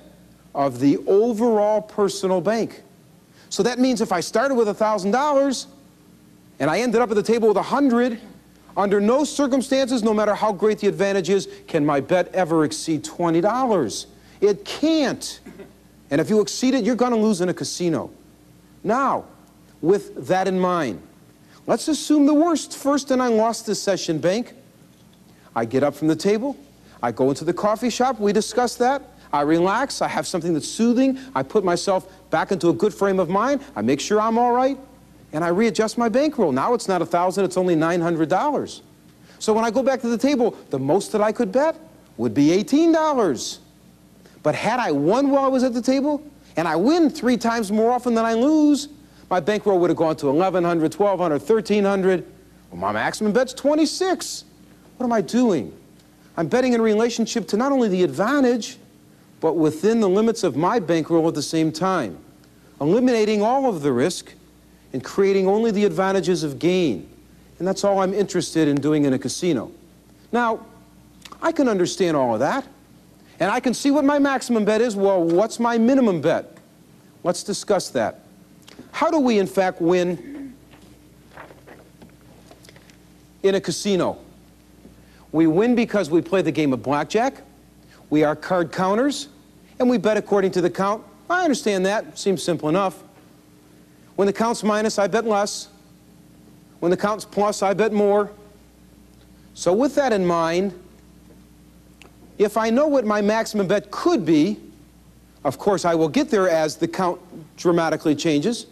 of the overall personal bank. So that means if I started with $1,000 and I ended up at the table with $100, under no circumstances, no matter how great the advantage is, can my bet ever exceed $20. It can't. And if you exceed it, you're going to lose in a casino. Now, with that in mind, let's assume the worst first, and I lost this session bank. I get up from the table, I go into the coffee shop, we discuss that, I relax, I have something that's soothing, I put myself back into a good frame of mind, I make sure I'm all right, and I readjust my bankroll. Now it's not $1,000, it's only $900. So when I go back to the table, the most that I could bet would be $18. But had I won while I was at the table, and I win 3 times more often than I lose, my bankroll would have gone to $1,100, $1,200, $1,300. Well, my maximum bet's $26. What am I doing? I'm betting in relationship to not only the advantage, but within the limits of my bankroll at the same time, eliminating all of the risk and creating only the advantages of gain. And that's all I'm interested in doing in a casino. Now, I can understand all of that. And I can see what my maximum bet is. Well, what's my minimum bet? Let's discuss that. How do we, in fact, win in a casino? We win because we play the game of blackjack, we are card counters, and we bet according to the count. I understand that. Seems simple enough. When the count's minus, I bet less. When the count's plus, I bet more. So with that in mind, if I know what my maximum bet could be, of course I will get there as the count dramatically changes,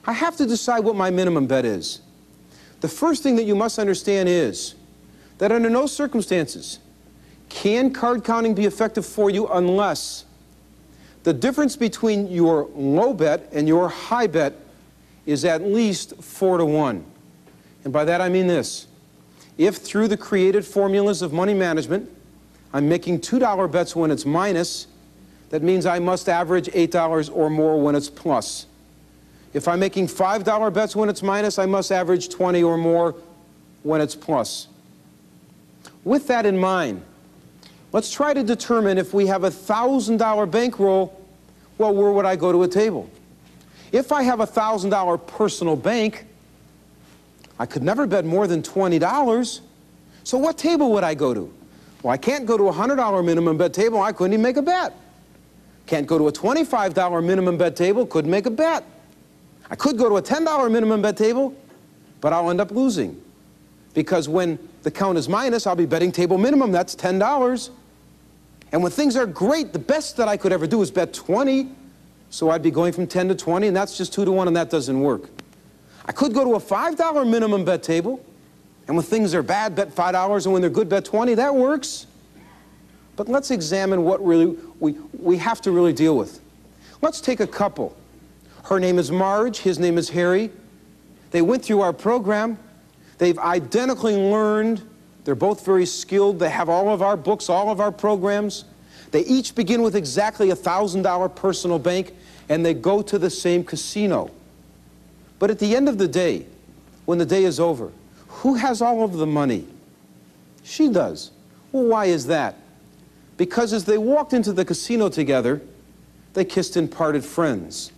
I have to decide what my minimum bet is. The first thing that you must understand is that under no circumstances can card counting be effective for you unless the difference between your low bet and your high bet is at least 4 to 1. And by that I mean this. If through the created formulas of money management I'm making $2 bets when it's minus, that means I must average $8 or more when it's plus. If I'm making $5 bets when it's minus, I must average 20 or more when it's plus. With that in mind, let's try to determine if we have a $1,000 bankroll, well, where would I go to a table? If I have a $1,000 personal bank, I could never bet more than $20. So what table would I go to? Well, I can't go to a $100 minimum bet table. I couldn't even make a bet. Can't go to a $25 minimum bet table. Couldn't make a bet. I could go to a $10 minimum bet table, but I'll end up losing. Because when the count is minus, I'll be betting table minimum. That's $10. And when things are great, the best that I could ever do is bet 20. So I'd be going from 10 to 20, and that's just 2 to 1, and that doesn't work. I could go to a $5 minimum bet table, and when things are bad, bet $5, and when they're good, bet 20. That works. But let's examine what really we have to really deal with. Let's take a couple. Her name is Marge, his name is Harry. They went through our program. They've identically learned. They're both very skilled. They have all of our books, all of our programs. They each begin with exactly a $1,000 personal bank, and they go to the same casino. But at the end of the day, when the day is over, who has all of the money? She does. Well, why is that? Because as they walked into the casino together, they kissed and parted friends.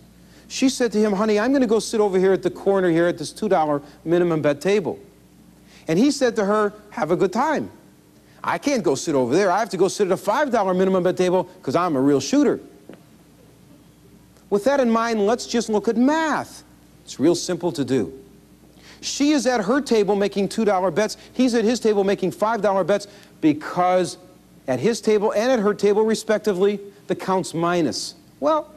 She said to him, honey, I'm going to go sit over here at the corner here at this $2 minimum bet table. And he said to her, have a good time. I can't go sit over there. I have to go sit at a $5 minimum bet table because I'm a real shooter. With that in mind, let's just look at math. It's real simple to do. She is at her table making $2 bets. He's at his table making $5 bets because at his table and at her table, respectively, the count's minus. Well,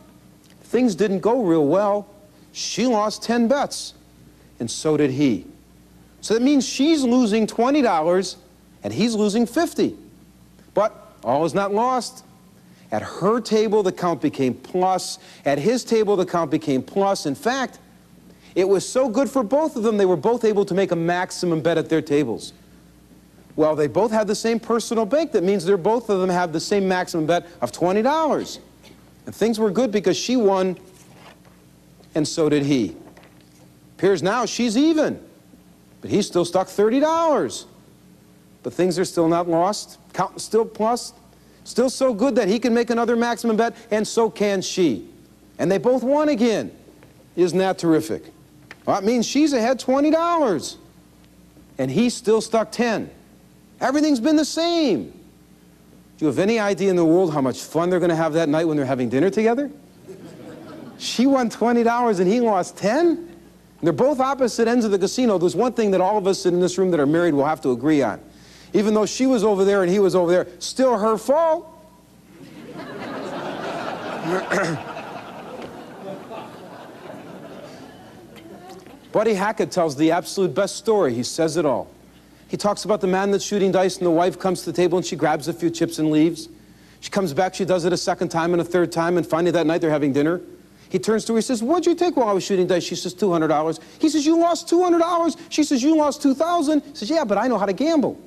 things didn't go real well. She lost 10 bets, and so did he. So that means she's losing $20 and he's losing 50. But all is not lost. At her table, the count became plus. At his table, the count became plus. In fact, it was so good for both of them, they were both able to make a maximum bet at their tables. Well, they both had the same personal bank. That means they're both of them have the same maximum bet of $20. And things were good because she won, and so did he. Appears now she's even, but he's still stuck $30. But things are still not lost. Count still plus. Still so good that he can make another maximum bet, and so can she. And they both won again. Isn't that terrific? Well, that means she's ahead $20, and he's still stuck 10. Everything's been the same. Do you have any idea in the world how much fun they're going to have that night when they're having dinner together? She won $20 and he lost 10? And they're both opposite ends of the casino. There's one thing that all of us in this room that are married will have to agree on. Even though she was over there and he was over there, still her fault. Buddy Hackett tells the absolute best story. He says it all. He talks about the man that's shooting dice and the wife comes to the table and she grabs a few chips and leaves. She comes back, she does it a second time and a third time, and finally that night they're having dinner. He turns to her, he says, what'd you take while I was shooting dice? She says, $200. He says, you lost $200? She says, you lost $2,000. He says, yeah, but I know how to gamble.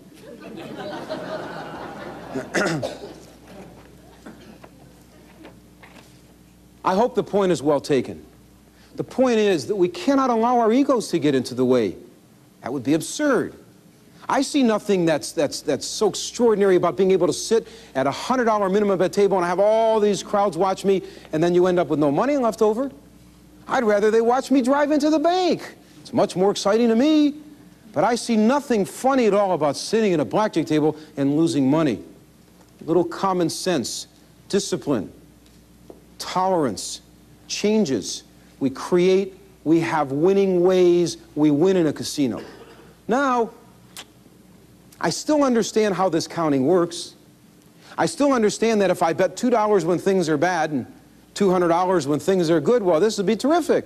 I hope the point is well taken. The point is that we cannot allow our egos to get into the way That would be absurd. I see nothing that's so extraordinary about being able to sit at a $100 minimum bet table and have all these crowds watch me, and then you end up with no money left over. I'd rather they watch me drive into the bank. It's much more exciting to me. But I see nothing funny at all about sitting at a blackjack table and losing money. A little common sense, discipline, tolerance, changes. We create, we have winning ways, we win in a casino. Now, I still understand how this counting works. I still understand that if I bet $2 when things are bad and $200 when things are good, well, this would be terrific.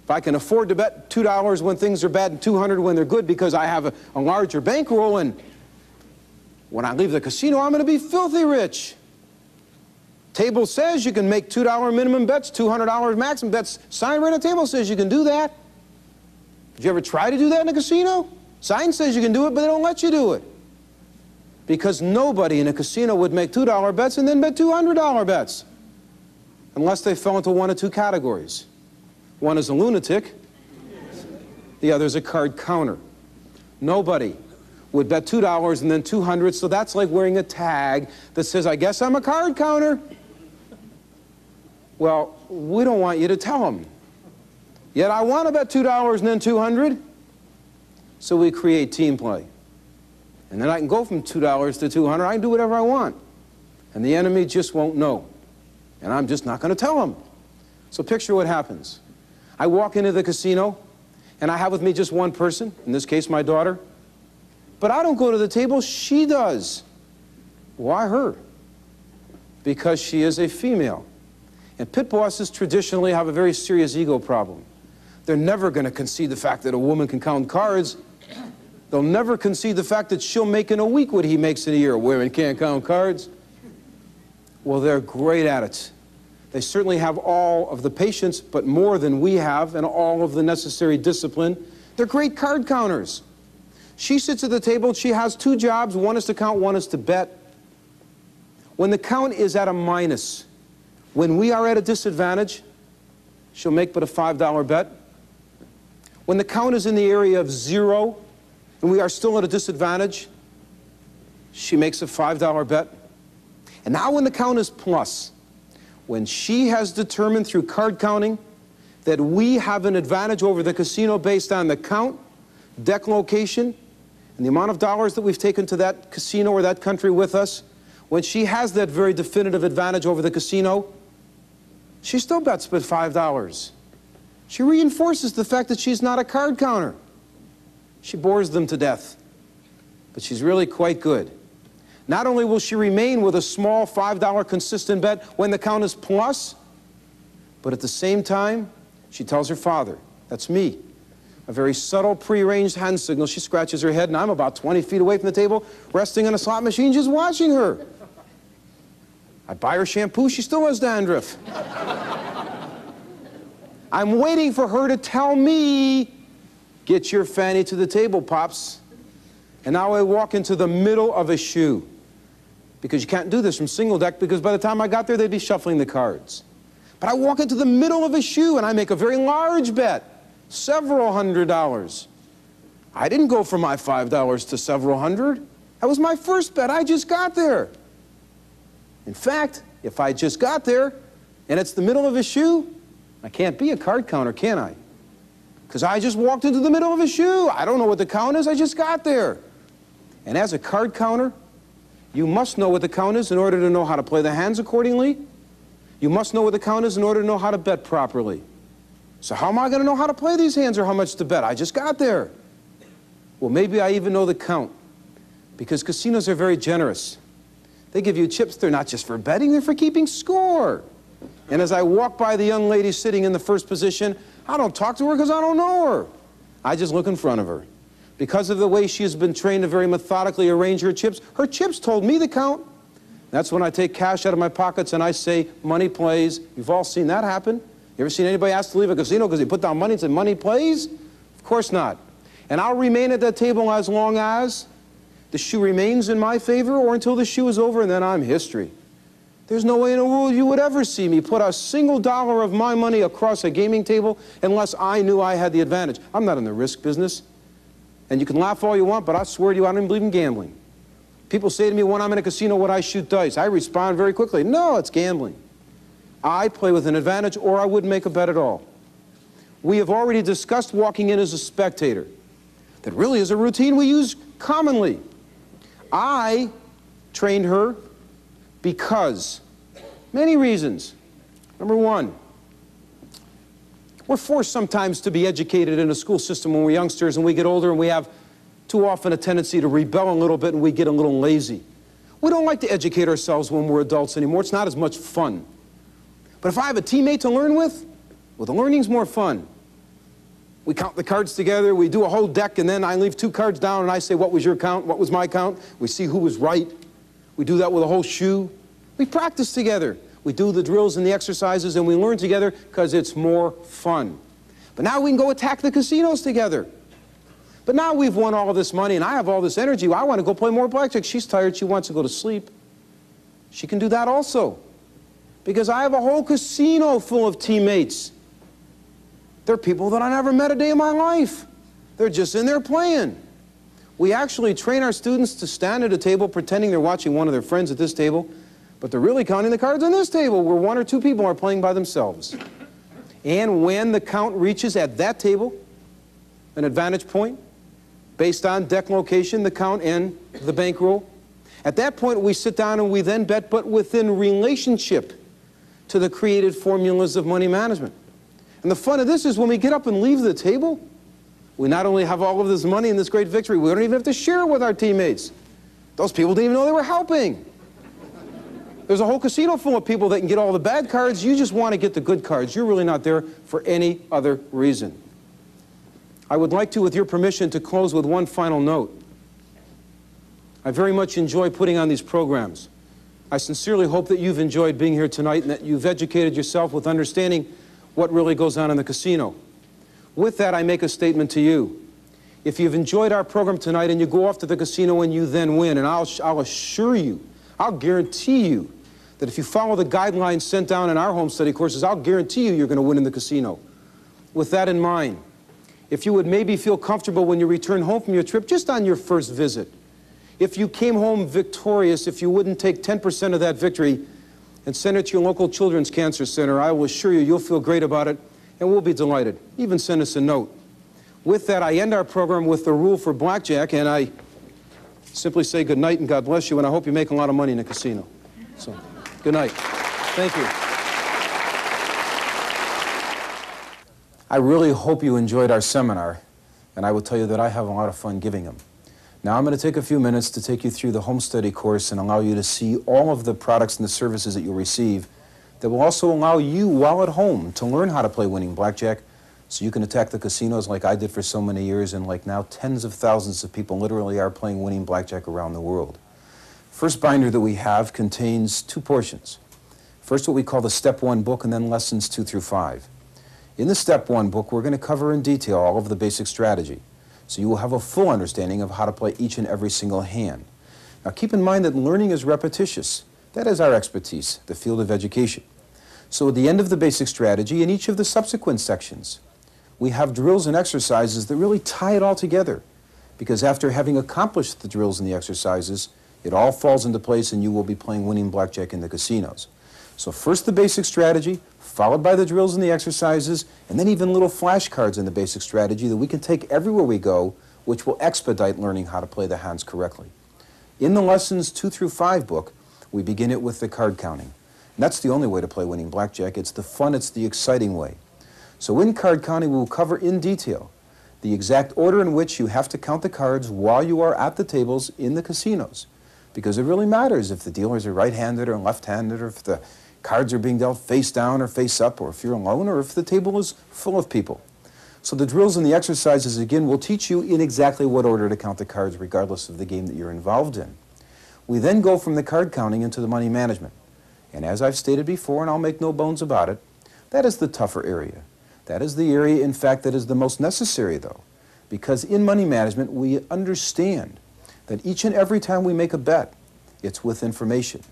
If I can afford to bet $2 when things are bad and $200 when they're good because I have a larger bankroll, and when I leave the casino, I'm going to be filthy rich. Table says you can make $2 minimum bets, $200 maximum bets. Sign right on the table says you can do that. Did you ever try to do that in a casino? Sign says you can do it, but they don't let you do it. Because nobody in a casino would make $2 bets and then bet $200 bets. Unless they fell into one of two categories. One is a lunatic, the other is a card counter. Nobody would bet $2 and then $200, so that's like wearing a tag that says, I guess I'm a card counter. Well, we don't want you to tell them. Yet I want to bet $2 and then $200. So we create team play. And then I can go from $2 to $200. I can do whatever I want. And the enemy just won't know. And I'm just not going to tell them. So picture what happens. I walk into the casino, and I have with me just one person, in this case my daughter. But I don't go to the table, she does. Why her? Because she is a female. And pit bosses traditionally have a very serious ego problem. They're never going to concede the fact that a woman can count cards. They'll never concede the fact that she'll make in a week what he makes in a year. Women can't count cards. Well, they're great at it. They certainly have all of the patience, but more than we have, and all of the necessary discipline. They're great card counters. She sits at the table, she has two jobs. One is to count, one is to bet. When the count is at a minus, when we are at a disadvantage, she'll make but a $5 bet. When the count is in the area of 0, and we are still at a disadvantage, she makes a $5 bet. And now when the count is plus, when she has determined through card counting that we have an advantage over the casino based on the count, deck location, and the amount of dollars that we've taken to that casino or that country with us, when she has that very definitive advantage over the casino, she still bets but $5. She reinforces the fact that she's not a card counter. She bores them to death, but she's really quite good. Not only will she remain with a small $5 consistent bet when the count is plus, but at the same time, she tells her father, that's me, a very subtle prearranged hand signal. She scratches her head, and I'm about 20 feet away from the table, resting on a slot machine, just watching her. I buy her shampoo, she still has dandruff. I'm waiting for her to tell me, get your fanny to the table, Pops. And now I walk into the middle of a shoe. Because you can't do this from single deck, because by the time I got there, they'd be shuffling the cards. But I walk into the middle of a shoe, and I make a very large bet, several $100s. I didn't go from my $5 to several hundred. That was my first bet. I just got there. In fact, if I just got there, and it's the middle of a shoe, I can't be a card counter, can I? Because I just walked into the middle of a shoe. I don't know what the count is. I just got there. And as a card counter, you must know what the count is in order to know how to play the hands accordingly. You must know what the count is in order to know how to bet properly. So how am I going to know how to play these hands or how much to bet? I just got there. Well, maybe I even know the count, because casinos are very generous. They give you chips. They're not just for betting. They're for keeping score. And as I walk by the young lady sitting in the first position, I don't talk to her because I don't know her. I just look in front of her. Because of the way she has been trained to very methodically arrange her chips told me the count. That's when I take cash out of my pockets and I say, money plays. You've all seen that happen. You ever seen anybody ask to leave a casino because they put down money and said, money plays? Of course not. And I'll remain at that table as long as the shoe remains in my favor or until the shoe is over, and then I'm history. There's no way in the world you would ever see me put a single dollar of my money across a gaming table unless I knew I had the advantage. I'm not in the risk business. And you can laugh all you want, but I swear to you, I don't even believe in gambling. People say to me, when I'm in a casino, would I shoot dice? I respond very quickly, no, it's gambling. I play with an advantage, or I wouldn't make a bet at all. We have already discussed walking in as a spectator. That really is a routine we use commonly. I trained her because many reasons. Number one, we're forced sometimes to be educated in a school system when we're youngsters and we get older, and we have too often a tendency to rebel a little bit and we get a little lazy. We don't like to educate ourselves when we're adults anymore. It's not as much fun. But if I have a teammate to learn with, well, the learning's more fun. We count the cards together, we do a whole deck, and then I leave 2 cards down and I say, what was your count, what was my count? We see who was right. We do that with a whole shoe. We practice together. We do the drills and the exercises, and we learn together because it's more fun. But now we can go attack the casinos together. But now we've won all of this money, and I have all this energy. I want to go play more blackjack. She's tired. She wants to go to sleep. She can do that also. Because I have a whole casino full of teammates. They're people that I never met a day in my life. They're just in there playing. We actually train our students to stand at a table pretending they're watching one of their friends at this table, but they're really counting the cards on this table where 1 or 2 people are playing by themselves. And when the count reaches at that table, an advantage point, based on deck location, the count, and the bankroll, at that point we sit down and we then bet, but within relationship to the created formulas of money management. And the fun of this is when we get up and leave the table, we not only have all of this money and this great victory, we don't even have to share it with our teammates. Those people didn't even know they were helping. There's a whole casino full of people that can get all the bad cards. You just want to get the good cards. You're really not there for any other reason. I would like to, with your permission, to close with one final note. I very much enjoy putting on these programs. I sincerely hope that you've enjoyed being here tonight and that you've educated yourself with understanding what really goes on in the casino. With that, I make a statement to you. If you've enjoyed our program tonight and you go off to the casino and you then win, and I'll assure you, I'll guarantee you that if you follow the guidelines sent down in our home study courses, I'll guarantee you you're going to win in the casino. With that in mind, if you would maybe feel comfortable when you return home from your trip, just on your first visit, if you came home victorious, if you wouldn't take 10% of that victory and send it to your local children's cancer center, I will assure you you'll feel great about it, and we'll be delighted. Even send us a note. With that, I end our program with the rule for blackjack, and I simply say good night and God bless you, and I hope you make a lot of money in the casino. So, good night. Thank you. I really hope you enjoyed our seminar, and I will tell you that I have a lot of fun giving them. Now I'm going to take a few minutes to take you through the home study course and allow you to see all of the products and the services that you'll receive that will also allow you, while at home, to learn how to play winning blackjack so you can attack the casinos like I did for so many years, and like now tens of thousands of people literally are playing winning blackjack around the world. First binder that we have contains 2 portions. First, what we call the Step 1 book, and then lessons 2 through 5. In the Step 1 book, we're going to cover in detail all of the basic strategy, so you will have a full understanding of how to play each and every single hand. Now keep in mind that learning is repetitious. That is our expertise, the field of education. So at the end of the basic strategy, in each of the subsequent sections, we have drills and exercises that really tie it all together, because after having accomplished the drills and the exercises, it all falls into place and you will be playing winning blackjack in the casinos. So first the basic strategy, followed by the drills and the exercises, and then even little flashcards in the basic strategy that we can take everywhere we go, which will expedite learning how to play the hands correctly. In the lessons 2 through 5 book, we begin it with the card counting. And that's the only way to play winning blackjack. It's the fun, it's the exciting way. So in card counting, we will cover in detail the exact order in which you have to count the cards while you are at the tables in the casinos. Because it really matters if the dealers are right-handed or left-handed, or if the cards are being dealt face down or face up, or if you're alone, or if the table is full of people. So the drills and the exercises, again, will teach you in exactly what order to count the cards regardless of the game that you're involved in. We then go from the card counting into the money management. And as I've stated before, and I'll make no bones about it, that is the tougher area. That is the area, in fact, that is the most necessary, though. Because in money management, we understand that each and every time we make a bet, it's with information.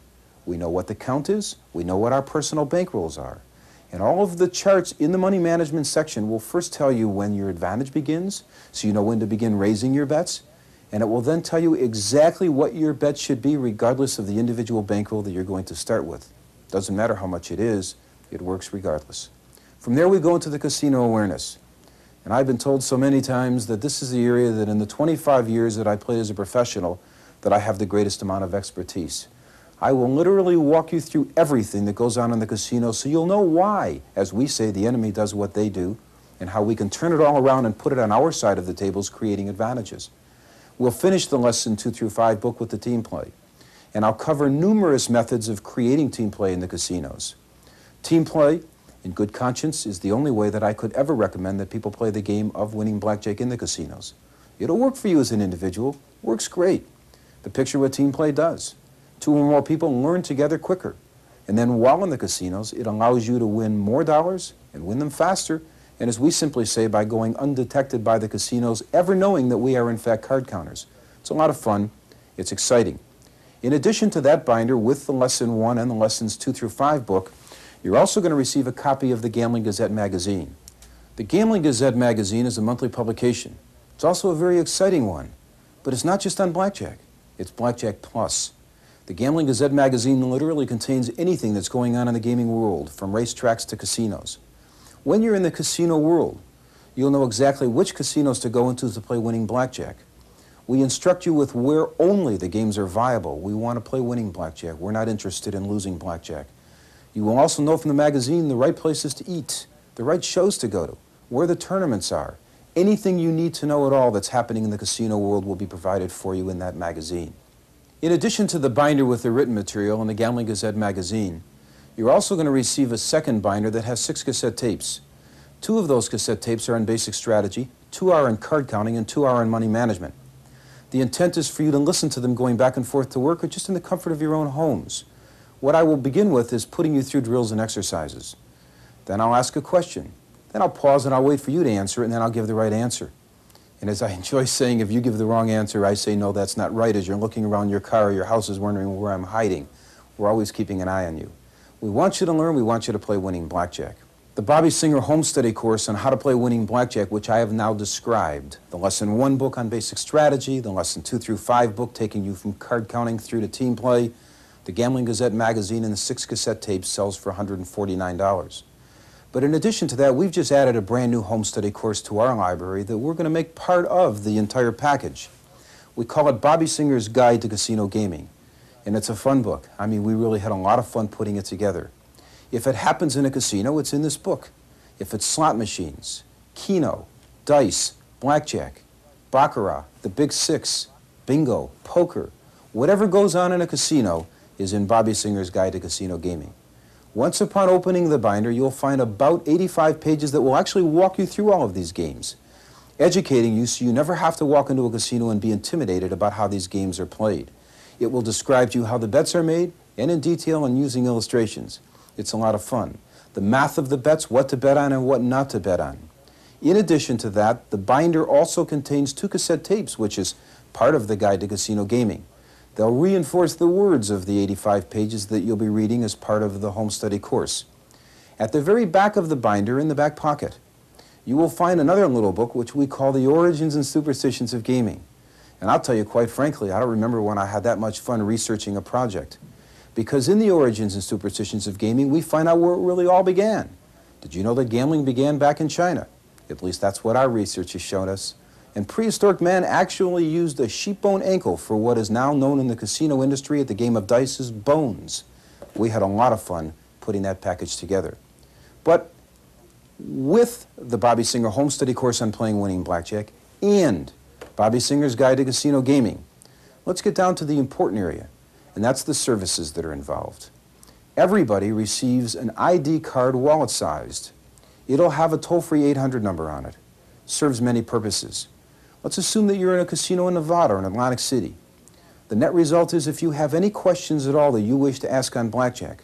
We know what the count is, we know what our personal bankrolls are. And all of the charts in the money management section will first tell you when your advantage begins, so you know when to begin raising your bets, and it will then tell you exactly what your bet should be regardless of the individual bankroll that you're going to start with. Doesn't matter how much it is, it works regardless. From there we go into the casino awareness. And I've been told so many times that this is the area that in the 25 years that I played as a professional that I have the greatest amount of expertise. I will literally walk you through everything that goes on in the casino so you'll know why, as we say, the enemy does what they do, and how we can turn it all around and put it on our side of the tables, creating advantages. We'll finish the lesson 2 through 5 book with the team play, and I'll cover numerous methods of creating team play in the casinos. Team play, in good conscience, is the only way that I could ever recommend that people play the game of winning blackjack in the casinos. It'll work for you as an individual, works great, but picture what team play does. 2 or more people learn together quicker. And then while in the casinos, it allows you to win more dollars and win them faster. And as we simply say, by going undetected by the casinos, ever knowing that we are in fact card counters. It's a lot of fun. It's exciting. In addition to that binder with the Lesson 1 and the Lessons 2 through 5 book, you're also going to receive a copy of the Gambling Gazette magazine. The Gambling Gazette magazine is a monthly publication. It's also a very exciting one. But it's not just on blackjack. It's Blackjack Plus. The Gambling Gazette magazine literally contains anything that's going on in the gaming world, from racetracks to casinos. When you're in the casino world, you'll know exactly which casinos to go into to play winning blackjack. We instruct you with where only the games are viable. We want to play winning blackjack. We're not interested in losing blackjack. You will also know from the magazine the right places to eat, the right shows to go to, where the tournaments are. Anything you need to know at all that's happening in the casino world will be provided for you in that magazine. In addition to the binder with the written material and the Gambling Gazette magazine, you're also going to receive a second binder that has 6 cassette tapes. 2 of those cassette tapes are on basic strategy, 2 are on card counting, and 2 are on money management. The intent is for you to listen to them going back and forth to work or just in the comfort of your own homes. What I will begin with is putting you through drills and exercises. Then I'll ask a question. Then I'll pause and I'll wait for you to answer it, and then I'll give the right answer. And as I enjoy saying, if you give the wrong answer, I say, no, that's not right. As you're looking around your car or your house is wondering where I'm hiding. We're always keeping an eye on you. We want you to learn. We want you to play winning blackjack. The Bobby Singer Home Study course on how to play winning blackjack, which I have now described. The Lesson 1 book on basic strategy, the Lesson 2 through 5 book taking you from card counting through to team play, the Gambling Gazette magazine, and the 6 cassette tapes sells for $149. But in addition to that, we've just added a brand new home study course to our library that we're going to make part of the entire package. We call it Bobby Singer's Guide to Casino Gaming. And it's a fun book. I mean, we really had a lot of fun putting it together. If it happens in a casino, it's in this book. If it's slot machines, keno, dice, blackjack, baccarat, the big 6, bingo, poker, whatever goes on in a casino is in Bobby Singer's Guide to Casino Gaming. Once upon opening the binder, you'll find about 85 pages that will actually walk you through all of these games, educating you so you never have to walk into a casino and be intimidated about how these games are played. It will describe to you how the bets are made, and in detail and using illustrations. It's a lot of fun. The math of the bets, what to bet on and what not to bet on. In addition to that, the binder also contains 2 cassette tapes, which is part of the Guide to Casino Gaming. They'll reinforce the words of the 85 pages that you'll be reading as part of the home study course. At the very back of the binder, in the back pocket, you will find another little book which we call The Origins and Superstitions of Gaming. And I'll tell you quite frankly, I don't remember when I had that much fun researching a project. Because in The Origins and Superstitions of Gaming, we find out where it really all began. Did you know that gambling began back in China? At least that's what our research has shown us. And prehistoric man actually used a sheep bone ankle for what is now known in the casino industry at the game of dice as bones. We had a lot of fun putting that package together. But with the Bobby Singer Home Study course on playing winning blackjack and Bobby Singer's Guide to Casino Gaming, let's get down to the important area, and that's the services that are involved. Everybody receives an ID card wallet-sized. It'll have a toll-free 800 number on it. Serves many purposes. Let's assume that you're in a casino in Nevada or in Atlantic City. The net result is if you have any questions at all that you wish to ask on blackjack,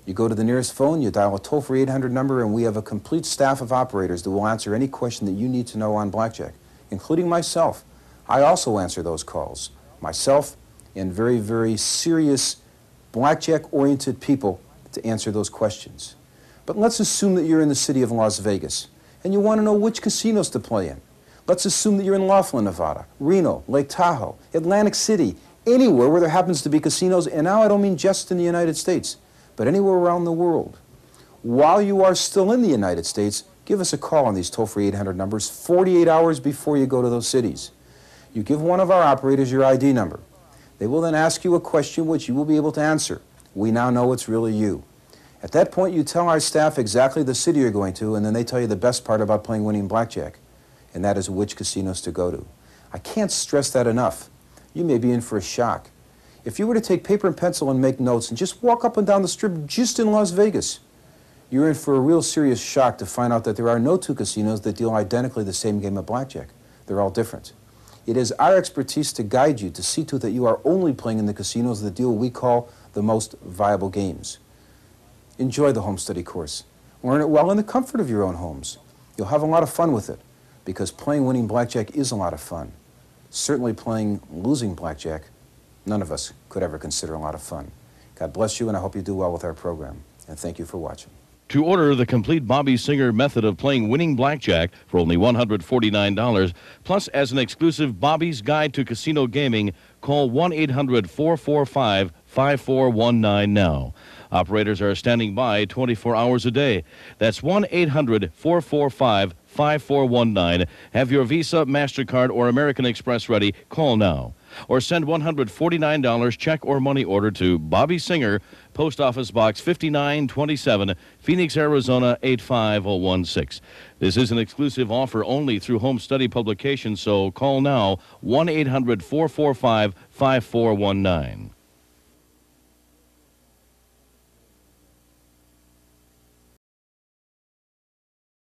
you go to the nearest phone, you dial a toll-free 800 number, and we have a complete staff of operators that will answer any question that you need to know on blackjack, including myself. I also answer those calls. Myself and very, very serious blackjack-oriented people to answer those questions. But let's assume that you're in the city of Las Vegas and you want to know which casinos to play in. Let's assume that you're in Laughlin, Nevada, Reno, Lake Tahoe, Atlantic City, anywhere where there happens to be casinos, and now I don't mean just in the United States, but anywhere around the world. While you are still in the United States, give us a call on these toll-free 800 numbers 48 hours before you go to those cities. You give one of our operators your ID number. They will then ask you a question which you will be able to answer. We now know it's really you. At that point, you tell our staff exactly the city you're going to, and then they tell you the best part about playing winning blackjack, and that is which casinos to go to. I can't stress that enough. You may be in for a shock. If you were to take paper and pencil and make notes and just walk up and down the strip just in Las Vegas, you're in for a real serious shock to find out that there are no two casinos that deal identically the same game of blackjack. They're all different. It is our expertise to guide you to see to that you are only playing in the casinos that deal what we call the most viable games. Enjoy the home study course. Learn it well in the comfort of your own homes. You'll have a lot of fun with it, because playing winning blackjack is a lot of fun. Certainly playing losing blackjack, none of us could ever consider a lot of fun. God bless you, and I hope you do well with our program. And thank you for watching. To order the complete Bobby Singer method of playing winning blackjack for only $149, plus as an exclusive Bobby's Guide to Casino Gaming, call 1-800-445-5419 now. Operators are standing by 24 hours a day. That's 1-800-445-5419. Have your Visa, MasterCard, or American Express ready. Call now. Or send $149 check or money order to Bobby Singer, Post Office Box 5927, Phoenix, Arizona 85016. This is an exclusive offer only through Home Study Publications, so call now, 1-800-445-5419.